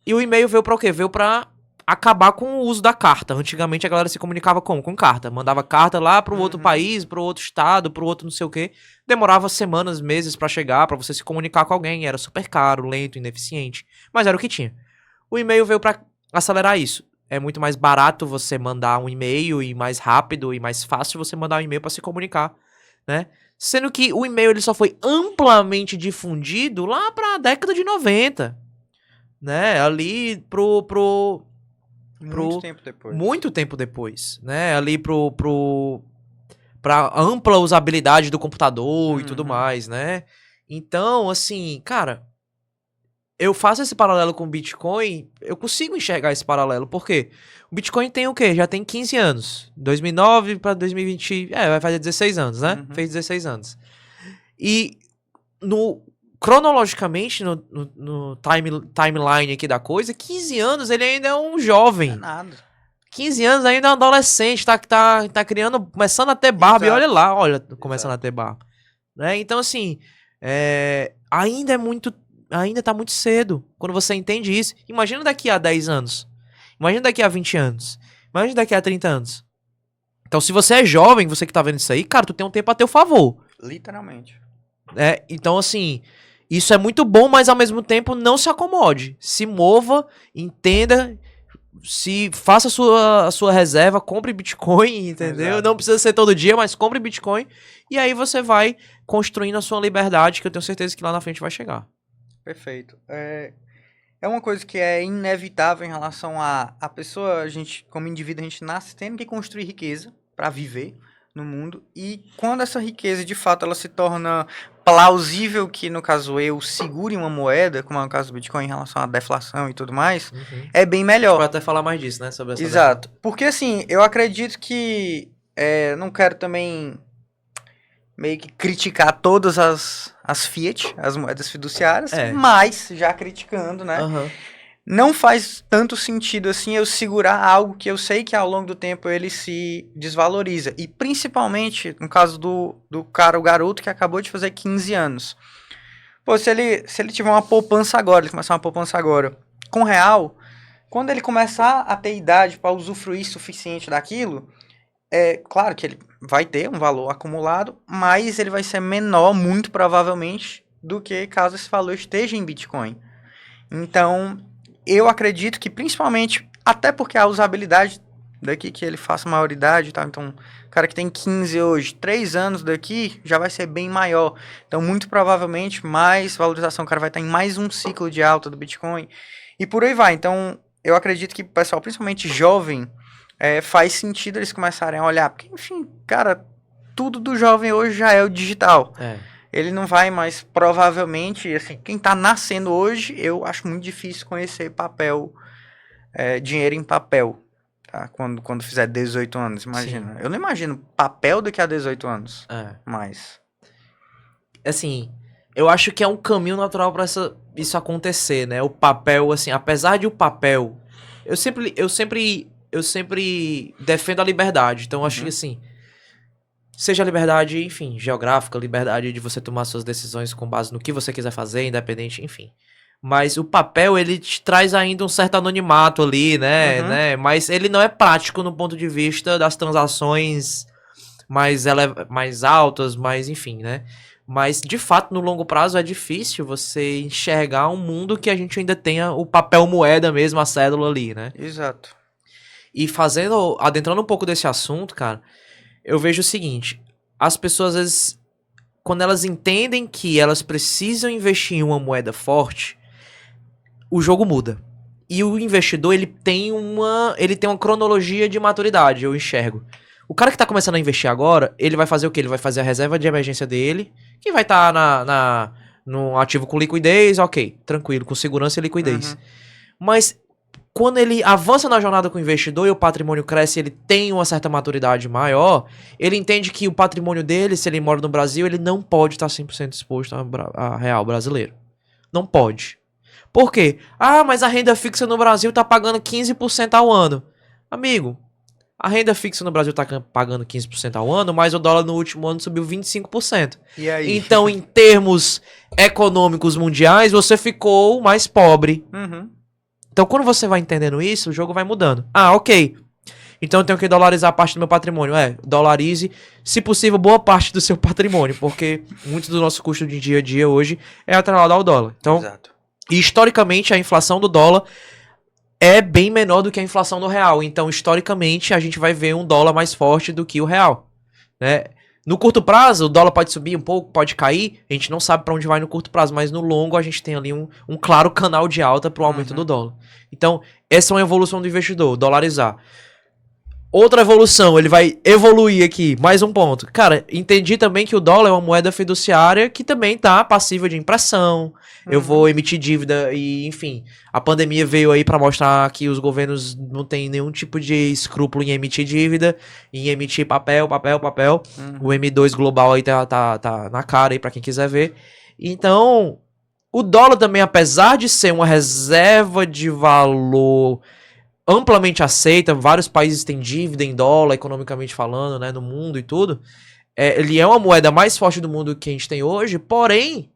E o e-mail veio pra o quê? Veio pra acabar com o uso da carta. Antigamente a galera se comunicava como? Com carta. Mandava carta lá pro outro país, pro outro estado, pro outro não sei o quê. Demorava semanas, meses pra chegar, pra você se comunicar com alguém. Era super caro, lento, ineficiente. Mas era o que tinha. O e-mail veio pra acelerar isso. É muito mais barato você mandar um e-mail e mais rápido e mais fácil você mandar um e-mail pra se comunicar, né? Sendo que o e-mail ele só foi amplamente difundido lá pra década de 90, né? Ali Muito tempo depois. muito tempo depois, né? Ali pra ampla usabilidade do computador e tudo mais, né? Então, assim, cara, eu faço esse paralelo com o Bitcoin, eu consigo enxergar esse paralelo, por quê? O Bitcoin tem o quê? Já tem 15 anos. 2009 para 2020, vai fazer 16 anos, né? Fez 16 anos. E cronologicamente, no timeline aqui da coisa, 15 anos ele ainda é um jovem. Não é nada. 15 anos ainda é um adolescente, tá criando, começando a ter barba. Exato. E olha lá, começando a ter barba. Né? Então, assim, ainda tá muito cedo quando você entende isso. Imagina daqui a 10 anos. Imagina daqui a 20 anos. Imagina daqui a 30 anos. Então, se você é jovem, você que tá vendo isso aí, cara, tu tem um tempo a teu favor. Literalmente. Então, assim, isso é muito bom, mas ao mesmo tempo não se acomode. Se mova, entenda, faça a sua reserva, compre Bitcoin, entendeu? Exato. Não precisa ser todo dia, mas compre Bitcoin. E aí você vai construindo a sua liberdade, que eu tenho certeza que lá na frente vai chegar. Perfeito. É uma coisa que é inevitável em relação a pessoa, a gente, como indivíduo, a gente nasce tendo que construir riqueza para viver no mundo. E quando essa riqueza, de fato, ela se torna plausível que, no caso, eu segure uma moeda, como é o caso do Bitcoin em relação à deflação e tudo mais, é bem melhor. Pode até falar mais disso, né? Sobre essa Exato. Porque, assim, eu acredito que... não quero também meio que criticar todas as fiat, as moedas fiduciárias, mas, já criticando, né? Não faz tanto sentido assim eu segurar algo que eu sei que ao longo do tempo ele se desvaloriza. E principalmente no caso do cara, o garoto que acabou de fazer 15 anos. Pô, se ele tiver uma poupança agora, ele começar uma poupança agora, com real, quando ele começar a ter idade para usufruir suficiente daquilo, claro que ele vai ter um valor acumulado, mas ele vai ser menor, muito provavelmente, do que caso esse valor esteja em Bitcoin. Então, eu acredito que principalmente, até porque a usabilidade daqui que ele faça maioridade, tá? Então, o cara que tem 15 hoje, 3 anos daqui, já vai ser bem maior. Então, muito provavelmente, mais valorização, o cara vai estar em mais um ciclo de alta do Bitcoin. E por aí vai. Então, eu acredito que o pessoal, principalmente jovem, faz sentido eles começarem a olhar. Porque, enfim, cara, tudo do jovem hoje já é o digital. Ele não vai mais, provavelmente, assim, quem tá nascendo hoje, eu acho muito difícil conhecer papel, dinheiro em papel, tá? Quando fizer 18 anos, imagina. Sim. Eu não imagino papel daqui a 18 anos, mais. Assim, eu acho que é um caminho natural pra isso acontecer, né? O papel, assim, apesar de o papel... Eu sempre defendo a liberdade, então eu acho que, assim... Seja a liberdade, enfim, geográfica, liberdade de você tomar suas decisões com base no que você quiser fazer, independente, enfim. Mas o papel, ele te traz ainda um certo anonimato ali, né? Mas ele não é prático no ponto de vista das transações mais altas, mais, enfim, né? Mas, de fato, no longo prazo é difícil você enxergar um mundo que a gente ainda tenha o papel moeda mesmo, a cédula ali, né? Exato. E adentrando um pouco desse assunto, cara... Eu vejo o seguinte, as pessoas, às vezes, quando elas entendem que elas precisam investir em uma moeda forte, o jogo muda. E o investidor, ele tem uma cronologia de maturidade, eu enxergo. O cara que tá começando a investir agora, ele vai fazer o quê? Ele vai fazer a reserva de emergência dele, que vai estar no ativo com liquidez, ok, tranquilo, com segurança e liquidez. Mas... Quando ele avança na jornada com o investidor e o patrimônio cresce, ele tem uma certa maturidade maior, ele entende que o patrimônio dele, se ele mora no Brasil, ele não pode estar 100% exposto a real brasileiro. Não pode. Por quê? Ah, mas a renda fixa no Brasil está pagando 15% ao ano. Amigo, a renda fixa no Brasil está pagando 15% ao ano, mas o dólar no último ano subiu 25%. E aí? Então, em termos econômicos mundiais, você ficou mais pobre. Então, quando você vai entendendo isso, o jogo vai mudando. Ah, ok. Então, eu tenho que dolarizar parte do meu patrimônio. Dolarize, se possível, boa parte do seu patrimônio, porque muito do nosso custo de dia a dia hoje é atrelado ao dólar. Então, exato. Historicamente, a inflação do dólar é bem menor do que a inflação do real. Então, historicamente, a gente vai ver um dólar mais forte do que o real, né? No curto prazo, o dólar pode subir um pouco, pode cair, a gente não sabe para onde vai no curto prazo, mas no longo a gente tem ali um claro canal de alta para o aumento do dólar. Então, essa é uma evolução do investidor, dolarizar. Outra evolução, ele vai evoluir aqui, mais um ponto. Cara, entendi também que o dólar é uma moeda fiduciária que também tá passível de impressão. Eu vou emitir dívida e, enfim, a pandemia veio aí pra mostrar que os governos não têm nenhum tipo de escrúpulo em emitir dívida, em emitir papel. O M2 global aí tá na cara aí pra quem quiser ver. Então, o dólar também, apesar de ser uma reserva de valor amplamente aceita, vários países têm dívida em dólar, economicamente falando, né, no mundo e tudo, ele é uma moeda mais forte do mundo que a gente tem hoje, porém,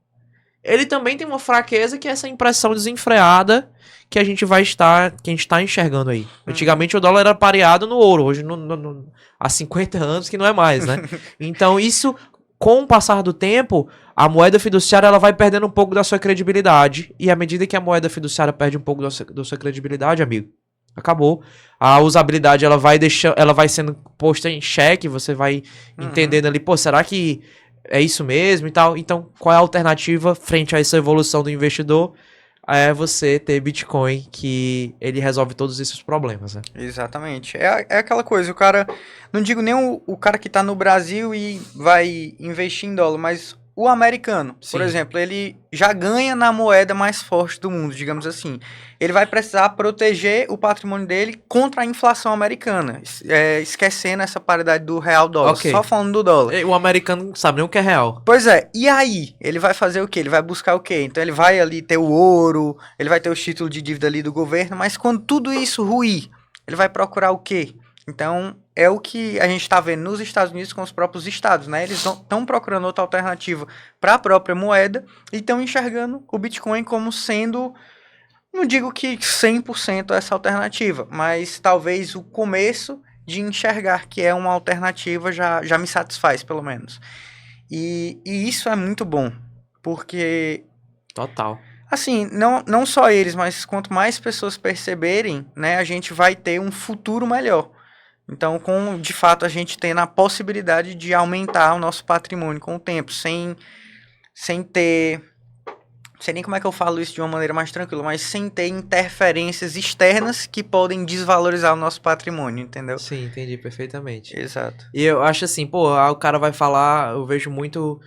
ele também tem uma fraqueza que é essa impressão desenfreada que a gente está enxergando aí. Antigamente o dólar era pareado no ouro, hoje há 50 anos que não é mais, né? Então isso, com o passar do tempo, a moeda fiduciária ela vai perdendo um pouco da sua credibilidade, e à medida que a moeda fiduciária perde um pouco da sua credibilidade, amigo, acabou. A usabilidade ela vai sendo posta em xeque, você vai entendendo ali, pô, será que é isso mesmo e tal? Então, qual é a alternativa frente a essa evolução do investidor? É você ter Bitcoin, que ele resolve todos esses problemas, né? Exatamente. É aquela coisa, o cara, não digo nem o cara que tá no Brasil e vai investir em dólar, mas o americano, por Sim. exemplo, ele já ganha na moeda mais forte do mundo, digamos assim. Ele vai precisar proteger o patrimônio dele contra a inflação americana, esquecendo essa paridade do real-dólar, Ok. só falando do dólar. O americano não sabe nem o que é real. Pois é, e aí? Ele vai fazer o quê? Ele vai buscar o quê? Então ele vai ali ter o ouro, ele vai ter o título de dívida ali do governo, mas quando tudo isso ruir, ele vai procurar o quê? Então, é o que a gente está vendo nos Estados Unidos com os próprios estados, né? Eles estão procurando outra alternativa para a própria moeda e estão enxergando o Bitcoin como sendo, não digo que 100% essa alternativa, mas talvez o começo de enxergar que é uma alternativa já me satisfaz, pelo menos. E isso é muito bom, porque, Total. assim, não só eles, mas quanto mais pessoas perceberem, né, a gente vai ter um futuro melhor. Então, de fato, a gente tendo a possibilidade de aumentar o nosso patrimônio com o tempo, sem ter... Não sei nem como é que eu falo isso de uma maneira mais tranquila, mas sem ter interferências externas que podem desvalorizar o nosso patrimônio, entendeu? Sim, entendi perfeitamente. Exato. E eu acho assim, pô, o cara vai falar, eu vejo muito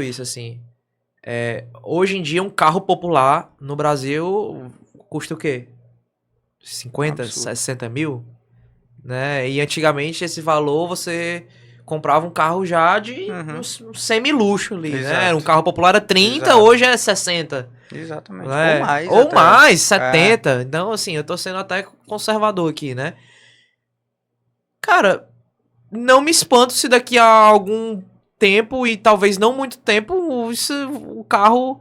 isso, assim. Hoje em dia, um carro popular no Brasil custa o quê? 50, Absurdo. 60 mil? Né? E antigamente esse valor você comprava um carro já de um semi-luxo ali, né? Exato. Um carro popular era 30, Exato. hoje é 60. Exatamente. Né? Ou mais. Ou até. mais, 70. Então, assim, eu tô sendo até conservador aqui, né? Cara, não me espanto se daqui a algum tempo, e talvez não muito tempo, o carro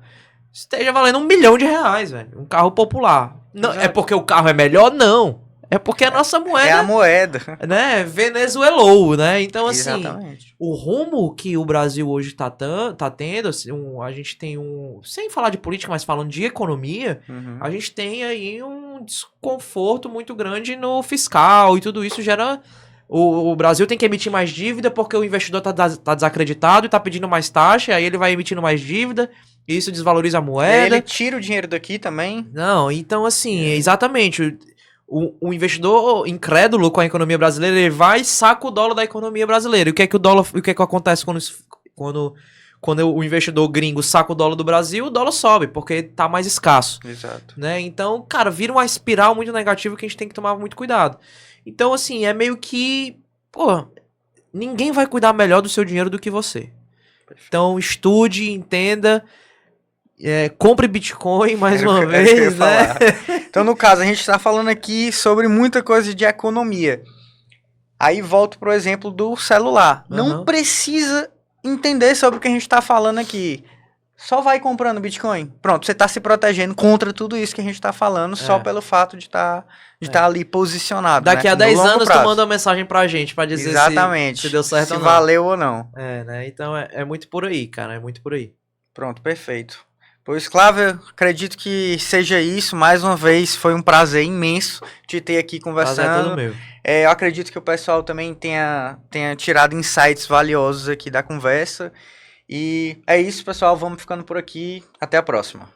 esteja valendo R$1 milhão, velho. Um carro popular. Não, é porque o carro é melhor? Não. É porque a nossa moeda... É a moeda. Né? Venezuelou, né? Então, assim, Exatamente. o rumo que o Brasil hoje tá tendo, assim, a gente tem sem falar de política, mas falando de economia, a gente tem aí um desconforto muito grande no fiscal, e tudo isso gera... O Brasil tem que emitir mais dívida porque o investidor tá desacreditado e tá pedindo mais taxa, aí ele vai emitindo mais dívida, e isso desvaloriza a moeda. E aí ele tira o dinheiro daqui também. Não, então assim, exatamente. O investidor incrédulo com a economia brasileira, ele vai e saca o dólar da economia brasileira. E o que é que acontece quando o investidor gringo saca o dólar do Brasil? O dólar sobe, porque tá mais escasso. Exato. Né? Então, cara, vira uma espiral muito negativa que a gente tem que tomar muito cuidado. Então, assim, é meio que... Pô, ninguém vai cuidar melhor do seu dinheiro do que você. Perfeito. Então, estude, entenda... compre Bitcoin mais uma vez, né? Então, no caso, a gente está falando aqui sobre muita coisa de economia. Aí volto pro exemplo do celular. Não precisa entender sobre o que a gente está falando aqui. Só vai comprando Bitcoin. Pronto, você está se protegendo contra tudo isso que a gente está falando só pelo fato de estar ali posicionado. Daqui a 10 anos prazo. Tu manda uma mensagem pra gente pra dizer se deu certo ou não. Se valeu ou não. Né? Então é muito por aí, cara. É muito por aí. Pronto, perfeito. Pois, Cláudio, acredito que seja isso. Mais uma vez, foi um prazer imenso te ter aqui conversando. Prazer é todo meu. Eu acredito que o pessoal também tenha tirado insights valiosos aqui da conversa. E é isso, pessoal. Vamos ficando por aqui. Até a próxima.